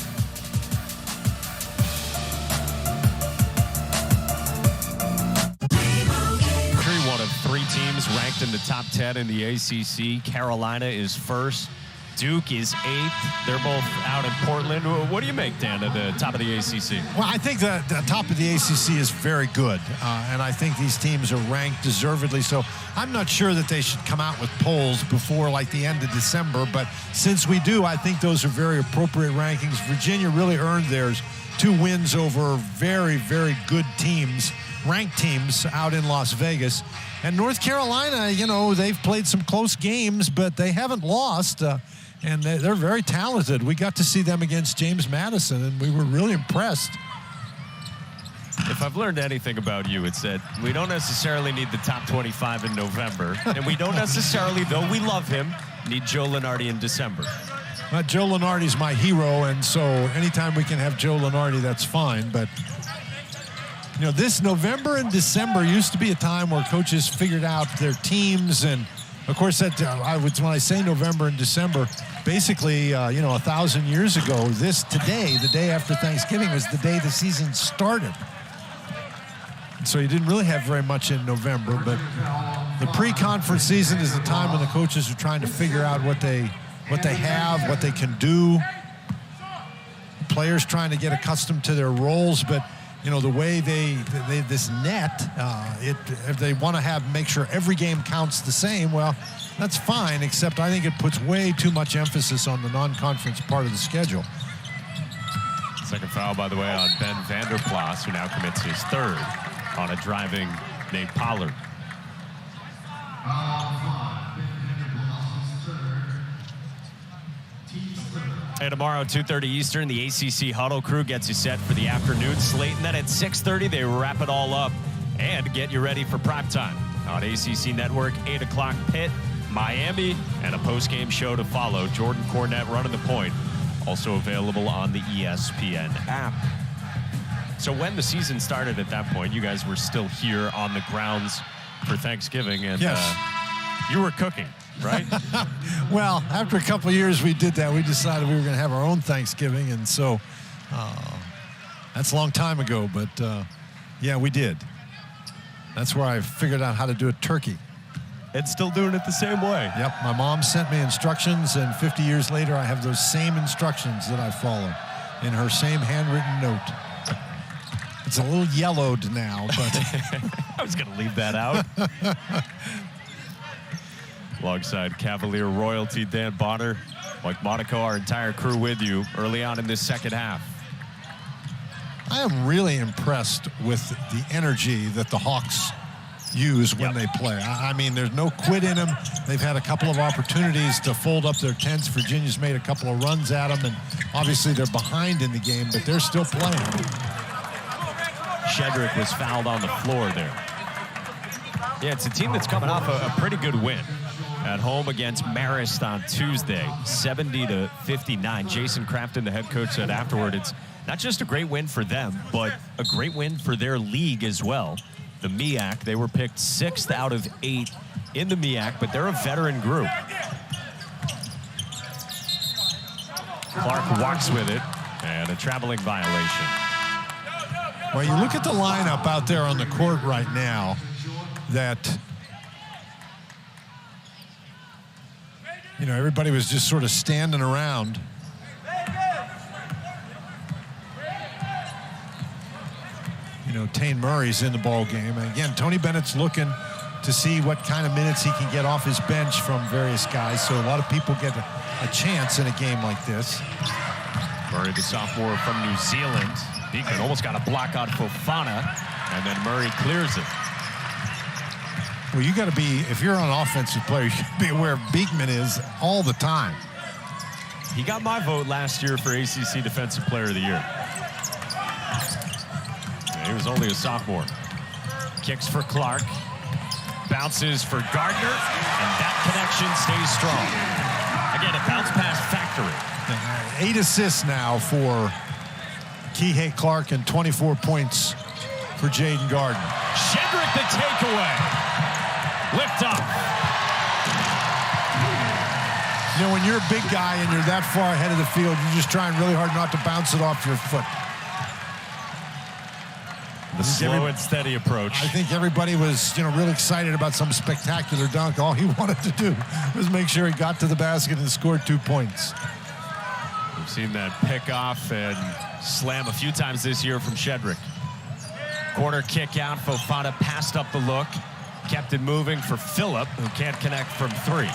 One of three teams ranked in the top 10 in the ACC. Carolina is first. Duke is 8th. They're both out in Portland. What do you make, Dan, at the top of the ACC? Well, I think the top of the ACC is very good, and I think these teams are ranked deservedly so. I'm not sure that they should come out with polls before like the end of December, but since we do, I think those are very appropriate rankings. Virginia really earned theirs. 2 wins over very, very good teams, ranked teams out in Las Vegas. And North Carolina, you know, they've played some close games, but they haven't lost, and they're very talented. We got to see them against James Madison, and we were really impressed. If I've learned anything about you, it's that we don't necessarily need the top 25 in November, and we don't necessarily, though we love him, need Joe Lunardi in December. Well, Joe Lunardi's my hero, and so anytime we can have Joe Lunardi, that's fine, but you know, this November and December used to be a time where coaches figured out their teams, and of course, that when I say November and December, basically, you know, 1,000 years ago, today, the day after Thanksgiving, was the day the season started. And so you didn't really have very much in November, but the pre-conference season is the time when the coaches are trying to figure out what they have, what they can do. Players trying to get accustomed to their roles, but you know, the way this net, if they want to make sure every game counts the same, well, that's fine, except I think it puts way too much emphasis on the non-conference part of the schedule. Second foul, by the way, on Ben Vanderplas, who now commits his third on a driving Nate Pollard. Hey, tomorrow, 2:30 Eastern, the ACC Huddle crew gets you set for the afternoon slate. And then at 6:30, they wrap it all up and get you ready for primetime on ACC Network. 8 o'clock Pitt, Miami, and a postgame show to follow. Jordan Cornette running the point. Also available on the ESPN app. So when the season started at that point, you guys were still here on the grounds for Thanksgiving. And yes. You were cooking, right? Well, after a couple of years we did that. We decided we were going to have our own Thanksgiving, and so that's a long time ago, but yeah, we did. That's where I figured out how to do a turkey. And still doing it the same way. Yep, my mom sent me instructions, and 50 years later I have those same instructions that I follow in her same handwritten note. It's a little yellowed now, but I was going to leave that out. Alongside Cavalier royalty Dan Bonner, Mike Monaco, our entire crew with you early on in this second half. I am really impressed with the energy that the Hawks use when they play. I mean, there's no quit in them. They've had a couple of opportunities to fold up their tents. Virginia's made a couple of runs at them, and obviously they're behind in the game, but they're still playing. Shedrick was fouled on the floor there. Yeah, it's a team that's coming off a pretty good win at home against Marist on Tuesday, 70-59. Jason Crafton, the head coach, said afterward, it's not just a great win for them, but a great win for their league as well. The MEAC, they were picked 6th out of 8 in the MEAC, but they're a veteran group. Clark walks with it, and a traveling violation. Well, you look at the lineup out there on the court right now that, you know, everybody was just sort of standing around. You know, Tane Murray's in the ball game. And again, Tony Bennett's looking to see what kind of minutes he can get off his bench from various guys. So a lot of people get a chance in a game like this. Murray, the sophomore from New Zealand. Beekman almost got a block on Fofana, and then Murray clears it. Well, you got to be, if you're an offensive player, you should be aware of Beekman is all the time. He got my vote last year for ACC Defensive Player of the Year. He was only a sophomore. Kicks for Clark. Bounces for Gardner. And that connection stays strong. Again, a bounce pass factory. 8 assists now for Kihei Clark and 24 points for Jayden Gardner. Shedrick the takeaway. Lift up. You know, when you're a big guy and you're that far ahead of the field, you're just trying really hard not to bounce it off your foot. The slow and steady approach. I think everybody was, you know, really excited about some spectacular dunk. All he wanted to do was make sure he got to the basket and scored 2 points. We've seen that pick off and slam a few times this year from Shedrick. Corner kick out. Fofana passed up the look. Kept it moving for Phillip, who can't connect from 3.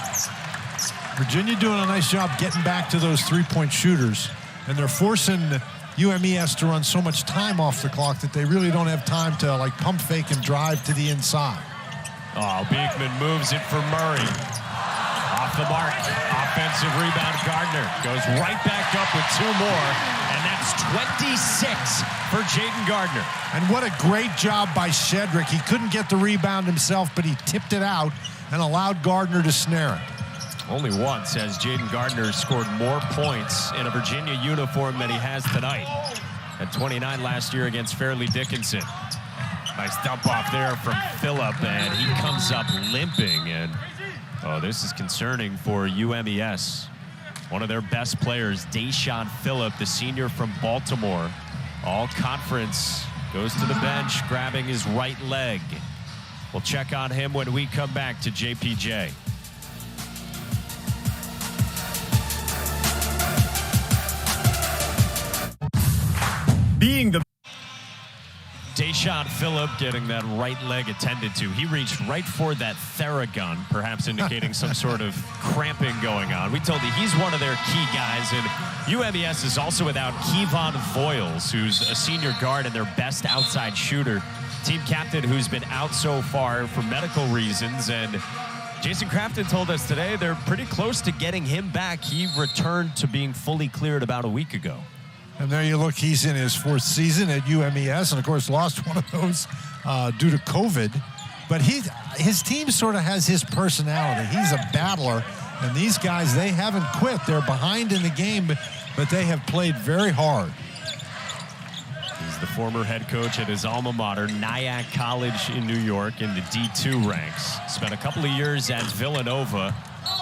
Virginia doing a nice job getting back to those three-point shooters, and they're forcing UMES to run so much time off the clock that they really don't have time to like pump fake and drive to the inside. Oh, Beekman moves it for Murray. Off the mark. Offensive rebound. Gardner goes right back up with 2 more, and that's 26 for Jayden Gardner. And what a great job by Shedrick. He couldn't get the rebound himself, but he tipped it out and allowed Gardner to snare it. Only once has Jayden Gardner scored more points in a Virginia uniform than he has tonight. At 29 last year against Fairleigh Dickinson. Nice dump off there from Phillip, and he comes up limping. And oh, this is concerning for UMES. One of their best players, Dayshawn Phillip, the senior from Baltimore, all conference, goes to the bench, grabbing his right leg. We'll check on him when we come back to JPJ. Being the Dayshawn Phillip getting that right leg attended to. He reached right for that Theragun, perhaps indicating some sort of cramping going on. We told you he's one of their key guys, and UMES is also without Kevon Voiles, who's a senior guard and their best outside shooter. Team captain who's been out so far for medical reasons, and Jason Crafton told us today they're pretty close to getting him back. He returned to being fully cleared about a week ago. And there you look, he's in his 4th season at UMES, and of course lost one of those due to COVID. But his team sort of has his personality. He's a battler, and these guys, they haven't quit. They're behind in the game, but they have played very hard. He's the former head coach at his alma mater, Nyack College in New York, in the D2 ranks. Spent a couple of years at Villanova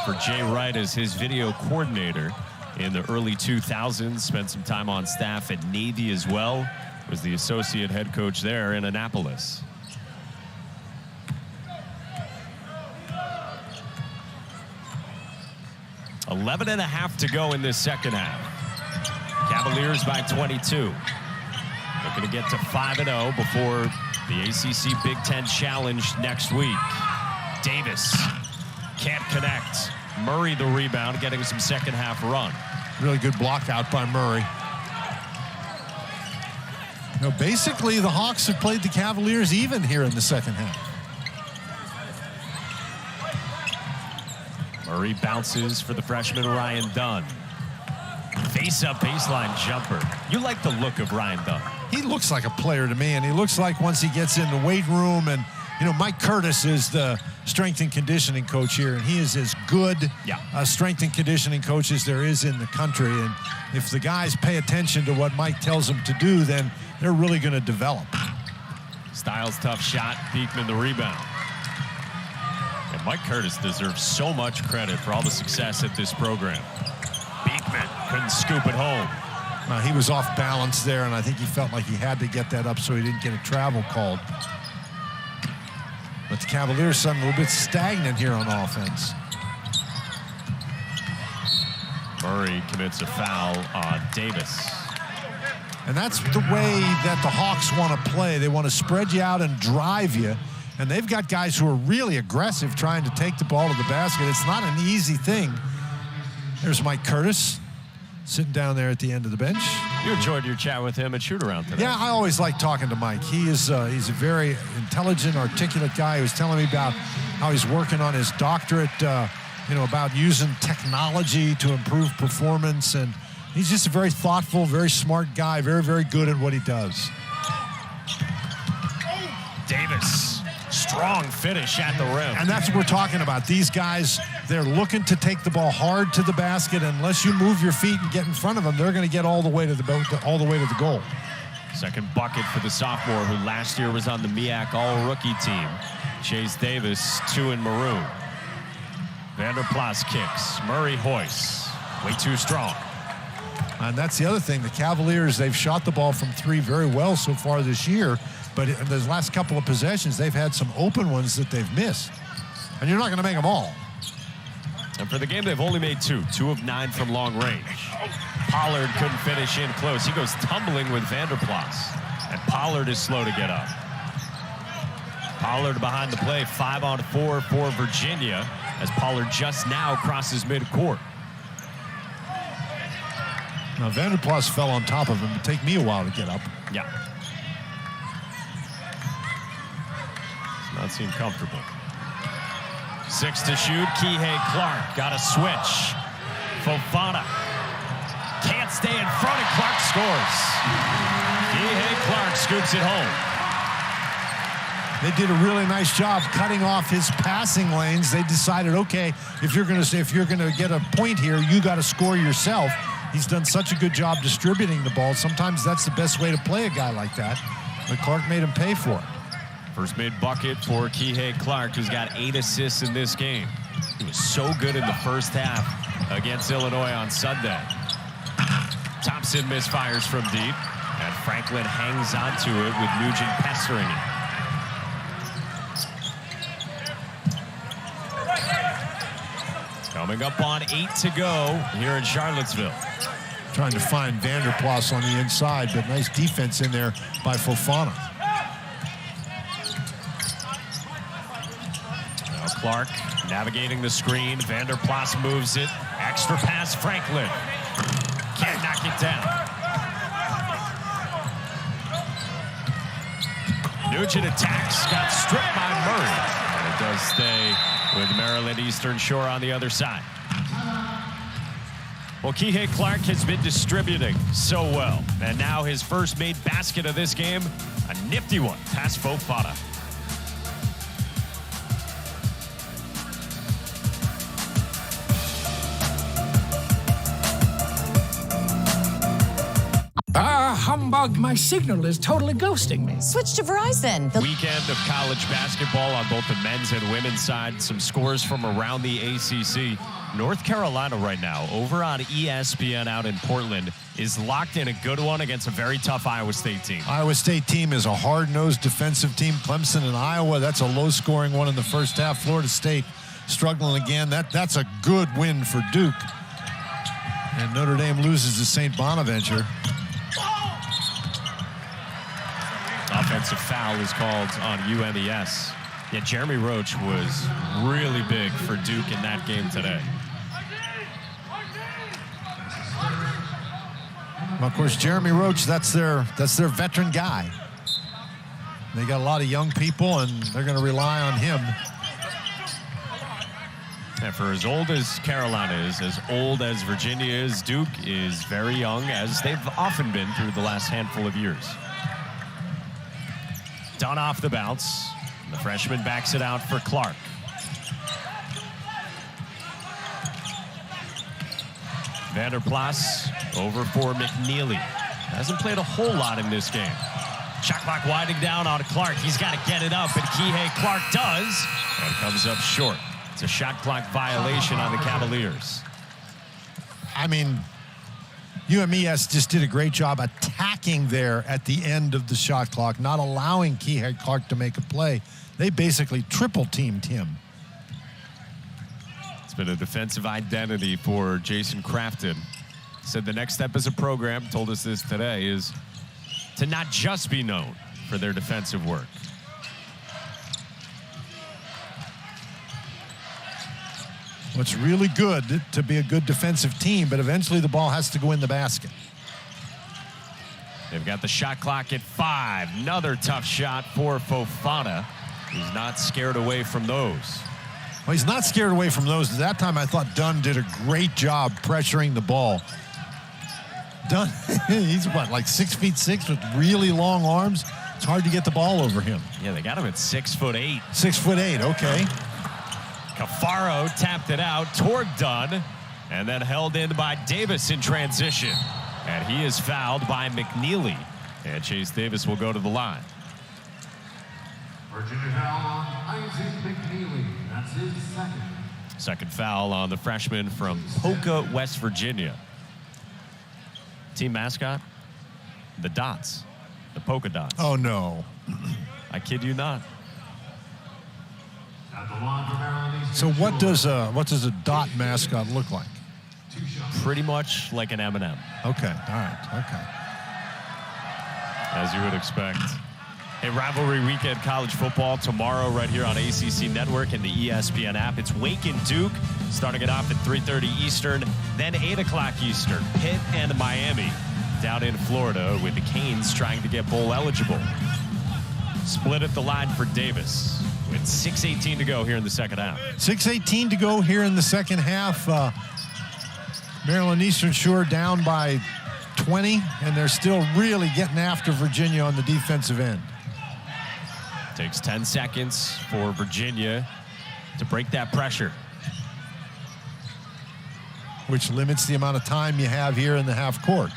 for Jay Wright as his video coordinator. In the early 2000s, spent some time on staff at Navy as well. Was the associate head coach there in Annapolis. .11.5 to go in this second half. Cavaliers by 22. Looking to get to 5-0 before the ACC Big Ten Challenge next week. Davis can't connect. Murray the rebound, getting some second half run. Really good block out by Murray. You know, basically the Hawks have played the Cavaliers even here in the second half. Murray bounces for the freshman Ryan Dunn. Face-up baseline jumper. You like the look of Ryan Dunn. He looks like a player to me, and he looks like once he gets in the weight room, and Mike Curtis is the strength and conditioning coach here, and he is as good a strength and conditioning coach as there is in the country. And if the guys pay attention to what Mike tells them to do, then they're really going to develop. Styles tough shot, Beekman the rebound. And Mike Curtis deserves so much credit for all the success at this program. Beekman couldn't scoop it home. He was off balance there, and I think he felt like he had to get that up so he didn't get a travel called. But the Cavaliers sound a little bit stagnant here on offense. Murray commits a foul on Davis. And that's the way that the Hawks want to play. They want to spread you out and drive you. And they've got guys who are really aggressive trying to take the ball to the basket. It's not an easy thing. There's Mike Curtis sitting down there at the end of the bench. You enjoyed your chat with him at shoot-around today. Yeah, I always like talking to Mike. He's a very intelligent, articulate guy. He was telling me about how he's working on his doctorate, about using technology to improve performance. And he's just a very thoughtful, very smart guy, very, very good at what he does. Davis, strong finish at the rim. And that's what we're talking about. These guys, they're looking to take the ball hard to the basket. Unless you move your feet and get in front of them, they're going to get all the way to the goal. Second bucket for the sophomore who last year was on the MEAC all-rookie team. Chase Davis, 2 in maroon. Vanderplas kicks. Murray hoists. Way too strong. And that's the other thing. The Cavaliers, they've shot the ball from 3 very well so far this year. But in the last couple of possessions, they've had some open ones that they've missed. And you're not going to make them all. And for the game, they've only made 2 of 9 from long range. Pollard couldn't finish in close. He goes tumbling with Vanderplas. And Pollard is slow to get up. Pollard behind the play, 5-on-4 for Virginia, as Pollard just now crosses midcourt. Now, Vanderplas fell on top of him. It'd take me a while to get up. Yeah. Does not seem comfortable. 6 to shoot. Kihei Clark got a switch. Fofana can't stay in front, and Clark scores. Kihei Clark scoops it home. They did a really nice job cutting off his passing lanes. They decided, okay, if you're going to get a point here, you got to score yourself. He's done such a good job distributing the ball. Sometimes that's the best way to play a guy like that. But Clark made him pay for it. First made bucket for Kihei Clark, who's got 8 assists in this game. He was so good in the first half against Illinois on Sunday. Thompson misfires from deep, and Franklin hangs on to it with Nugent pestering it. Coming up on 8 to go here in Charlottesville. Trying to find Vanderplas on the inside, but nice defense in there by Fofana. Now Clark navigating the screen. Vanderplas moves it. Extra pass, Franklin. Can't knock it down. Nugent attacks, got stripped by Murray. And it does stay with Maryland Eastern Shore on the other side. Well, Kihei Clark has been distributing so well. And now his first made basket of this game, a nifty one past Fofana. Humbug, my signal is totally ghosting me. Switch to Verizon. Weekend of college basketball on both the men's and women's side. Some scores from around the ACC. North Carolina right now, over on ESPN out in Portland, is locked in a good one against a very tough Iowa State team. Iowa State team is a hard-nosed defensive team. Clemson and Iowa, that's a low-scoring one in the first half. Florida State struggling again. That's a good win for Duke. And Notre Dame loses to St. Bonaventure. Offensive foul is called on UMES. Yeah, Jeremy Roach was really big for Duke in that game today. Well, of course, Jeremy Roach, that's their veteran guy. They got a lot of young people, and they're going to rely on him. And for as old as Carolina is, as old as Virginia is, Duke is very young, as they've often been through the last handful of years. Dunn off the bounce. The freshman backs it out for Clark. Vanderplas over for McNeely. Hasn't played a whole lot in this game. Shot clock winding down on Clark. He's got to get it up, and Kihei Clark does. And comes up short. It's a shot clock violation on the Cavaliers. I mean, UMES just did a great job attacking there at the end of the shot clock, not allowing Kihei Clark to make a play. They basically triple-teamed him. It's been a defensive identity for Jason Crafton. Said the next step as a program, told us this today, is to not just be known for their defensive work. It's really good to be a good defensive team, but eventually the ball has to go in the basket. They've got the shot clock at 5. Another tough shot for Fofana. He's not scared away from those. Well, he's not scared away from those. At that time, I thought Dunn did a great job pressuring the ball. Dunn, he's what, like 6'6" with really long arms? It's hard to get the ball over him. Yeah, they got him at 6'8". 6'8", okay. Cafaro tapped it out toward Dunn and then held in by Davis in transition. And he is fouled by McNeely. And Chase Davis will go to the line. Virginia foul on Isaac McNeely. That's his second. Second foul on the freshman from Poca, West Virginia. Team mascot? The dots. The polka dots. Oh, no. I kid you not. At the line for Maryland Eastern So what does a dot mascot look like? Pretty much like an M&M. Okay, all right, okay. As you would expect. Hey, rivalry weekend college football tomorrow right here on ACC Network and the ESPN app. It's Wake and Duke starting it off at 3:30 Eastern, then 8 o'clock Eastern. Pitt and Miami down in Florida with the Canes trying to get bowl eligible. Split at the line for Davis with 6:18 to go here in the second half. 6:18 to go here in the second half. Maryland Eastern Shore down by 20, and they're still really getting after Virginia on the defensive end. Takes 10 seconds for Virginia to break that pressure. Which limits the amount of time you have here in the half court.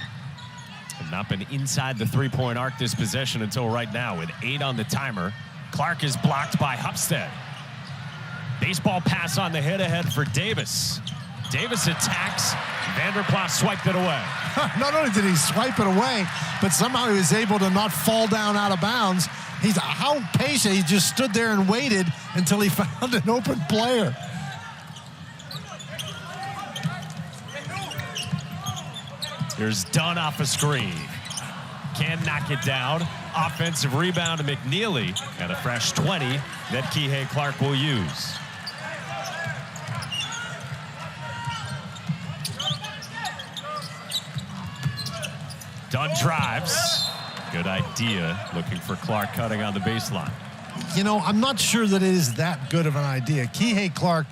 Have not been inside the three-point arc this possession until right now with 8 on the timer. Clark is blocked by Hupstead. Baseball pass on the hit ahead for Davis. Davis attacks. Vanderplas swiped it away. Not only did he swipe it away, but somehow he was able to not fall down out of bounds. He's how patient. He just stood there and waited until he found an open player. Here's Dunn off a screen. Can knock it down. Offensive rebound to McNeely. And a fresh 20 that Kihei Clark will use. Dunn drives. Good idea. Looking for Clark cutting on the baseline. You know, I'm not sure that it is that good of an idea. Kihei Clark,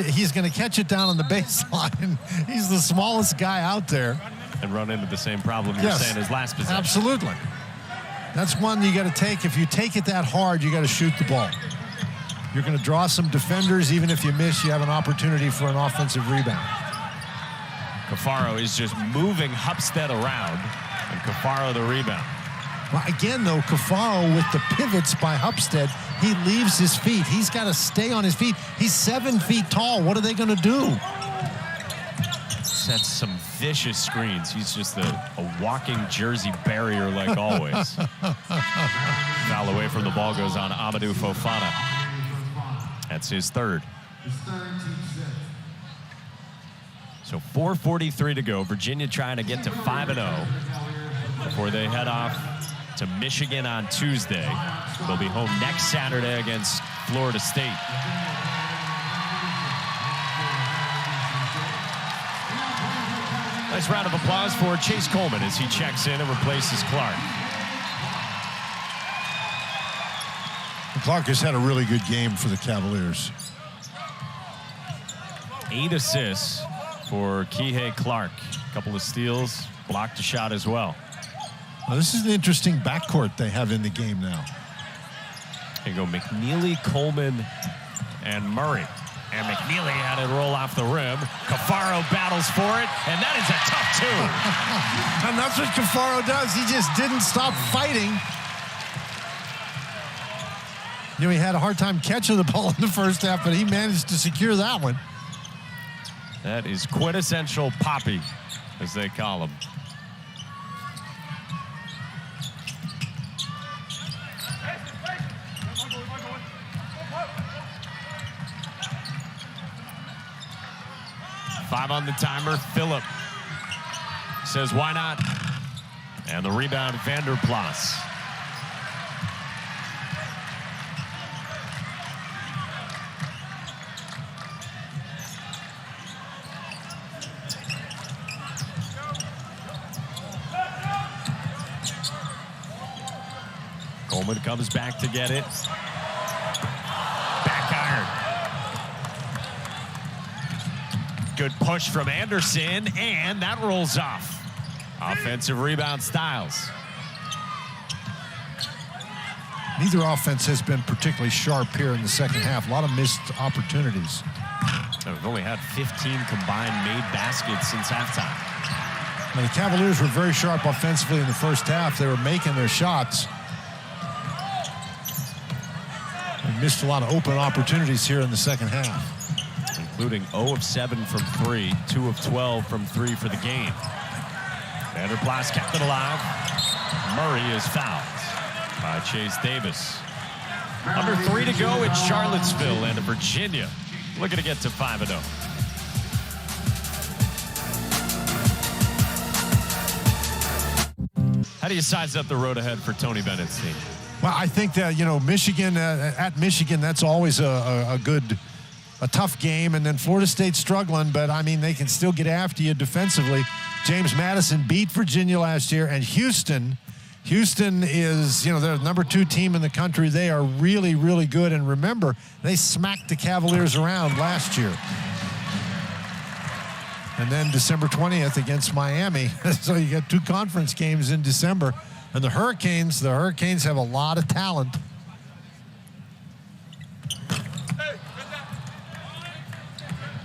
he's going to catch it down on the baseline. He's the smallest guy out there. And run into the same problem you're saying as last possession. Absolutely. That's one you got to take. If you take it that hard, you got to shoot the ball. You're going to draw some defenders. Even if you miss, you have an opportunity for an offensive rebound. Cafaro is just moving Hupstead around, and Cafaro the rebound. Well, again, though, Cafaro with the pivots by Hupstead, he leaves his feet. He's got to stay on his feet. He's 7 feet tall. What are they going to do? Sets some vicious screens. He's just a walking jersey barrier like always. Foul away from the ball goes on Amadou Fofana. That's his third. So 4:43 to go. Virginia trying to get to 5-0 before they head off to Michigan on Tuesday. They'll be home next Saturday against Florida State. Nice round of applause for Chase Coleman as he checks in and replaces Clark. Clark has had a really good game for the Cavaliers. 8 assists for Kihei Clark. A couple of steals, blocked a shot as well. Well, this is an interesting backcourt they have in the game now. Here you go, McNeely, Coleman, and Murray. And McNeely had it roll off the rim. Cafaro battles for it, and that is a tough two. And that's what Cafaro does. He just didn't stop fighting. You know, he had a hard time catching the ball in the first half, but he managed to secure that one. That is quintessential Poppy, as they call him. Five on the timer. Phillip says, why not? And the rebound, Vanderplas. Coleman comes back to get it. Back iron. Good push from Anderson, and that rolls off. Offensive rebound, Styles. Neither offense has been particularly sharp here in the second half. A lot of missed opportunities. We've only had 15 combined made baskets since halftime. Now, the Cavaliers were very sharp offensively in the first half. They were making their shots. And missed a lot of open opportunities here in the second half. Including 0 of 7 from 3, 2 of 12 from 3 for the game. Vanderplas kept it alive. Murray is fouled by Chase Davis. Under 3 to go in Charlottesville, and Virginia looking to get to 5-0. How do you size up the road ahead for Tony Bennett's team? Well, I think that, you know, Michigan, at Michigan, that's always a tough game. And then Florida State's struggling, but, I mean, they can still get after you defensively. James Madison beat Virginia last year, and Houston is, you know, they're the number 2 team in the country. They are really, really good. And remember, they smacked the Cavaliers around last year. And then December 20th against Miami. So you got 2 conference games in December. And the Hurricanes have a lot of talent.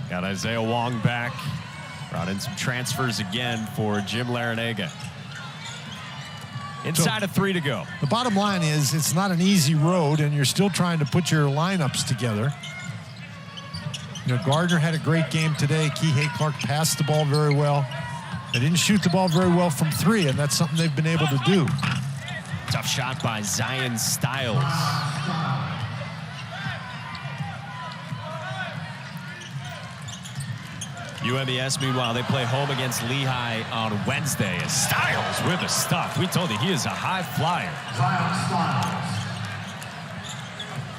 Got Isaiah Wong back. Brought in some transfers again for Jim Larinaga. Inside of 3 to go. The bottom line is it's not an easy road, and you're still trying to put your lineups together. You know, Gardner had a great game today. Kihei Clark passed the ball very well. They didn't shoot the ball very well from 3, and that's something they've been able to do. Tough shot by Zion Styles. UMES, meanwhile, they play home against Lehigh on Wednesday. Styles with the stuff. We told you he is a high flyer.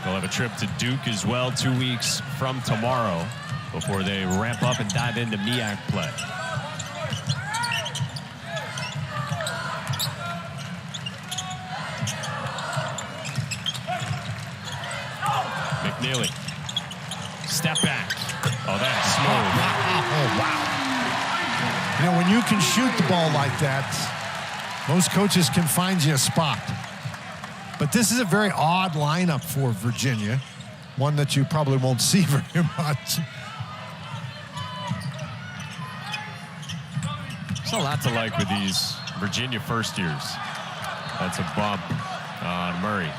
They'll have a trip to Duke as well 2 weeks from tomorrow before they ramp up and dive into MEAC play. McNeely. Step back. Oh, that's smooth. Oh, wow. You know, when you can shoot the ball like that, most coaches can find you a spot. But this is a very odd lineup for Virginia, one that you probably won't see very much. There's a lot to like with these Virginia first years. That's a bump on Murray.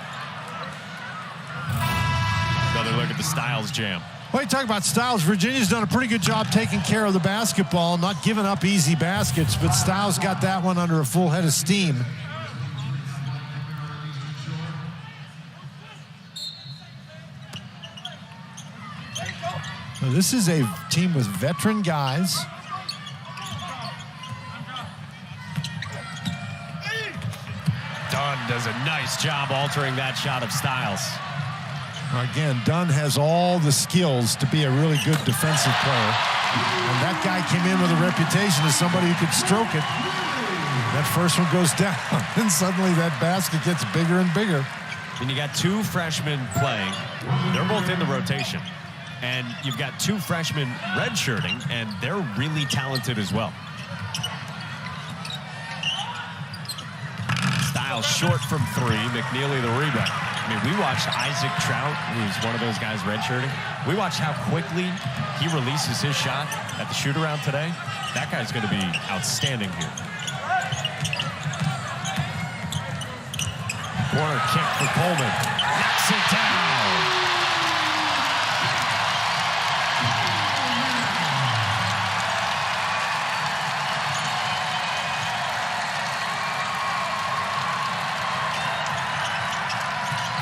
Another look at the Styles jam. Well, you talk about Styles. Virginia's done a pretty good job taking care of the basketball, not giving up easy baskets, but Styles got that one under a full head of steam. Now, this is a team with veteran guys. Dunn does a nice job altering that shot of Styles. Again, Dunn has all the skills to be a really good defensive player. And that guy came in with a reputation as somebody who could stroke it. That first one goes down, and suddenly that basket gets bigger and bigger. And you got 2 freshmen playing. They're both in the rotation. And you've got 2 freshmen redshirting, and they're really talented as well. Styles short from 3. McNeely the rebound. I mean, we watched Isaac Trout, who's one of those guys redshirting. We watched how quickly he releases his shot at the shoot-around today. That guy's going to be outstanding here. Corner kick for Coleman. Knocks it down.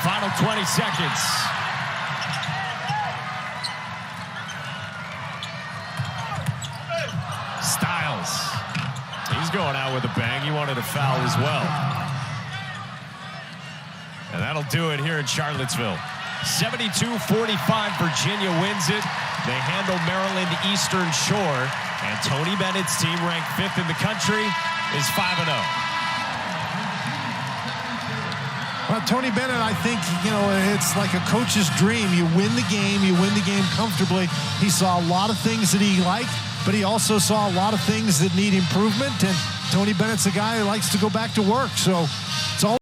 Final 20 seconds. Styles. He's going out with a bang. He wanted a foul as well. And that'll do it here in Charlottesville. 72-45, Virginia wins it. They handle Maryland Eastern Shore. And Tony Bennett's team, ranked 5th in the country, is 5-0. Well, Tony Bennett, I think, it's like a coach's dream. You win the game comfortably. He saw a lot of things that he liked, but he also saw a lot of things that need improvement. And Tony Bennett's a guy who likes to go back to work. So it's all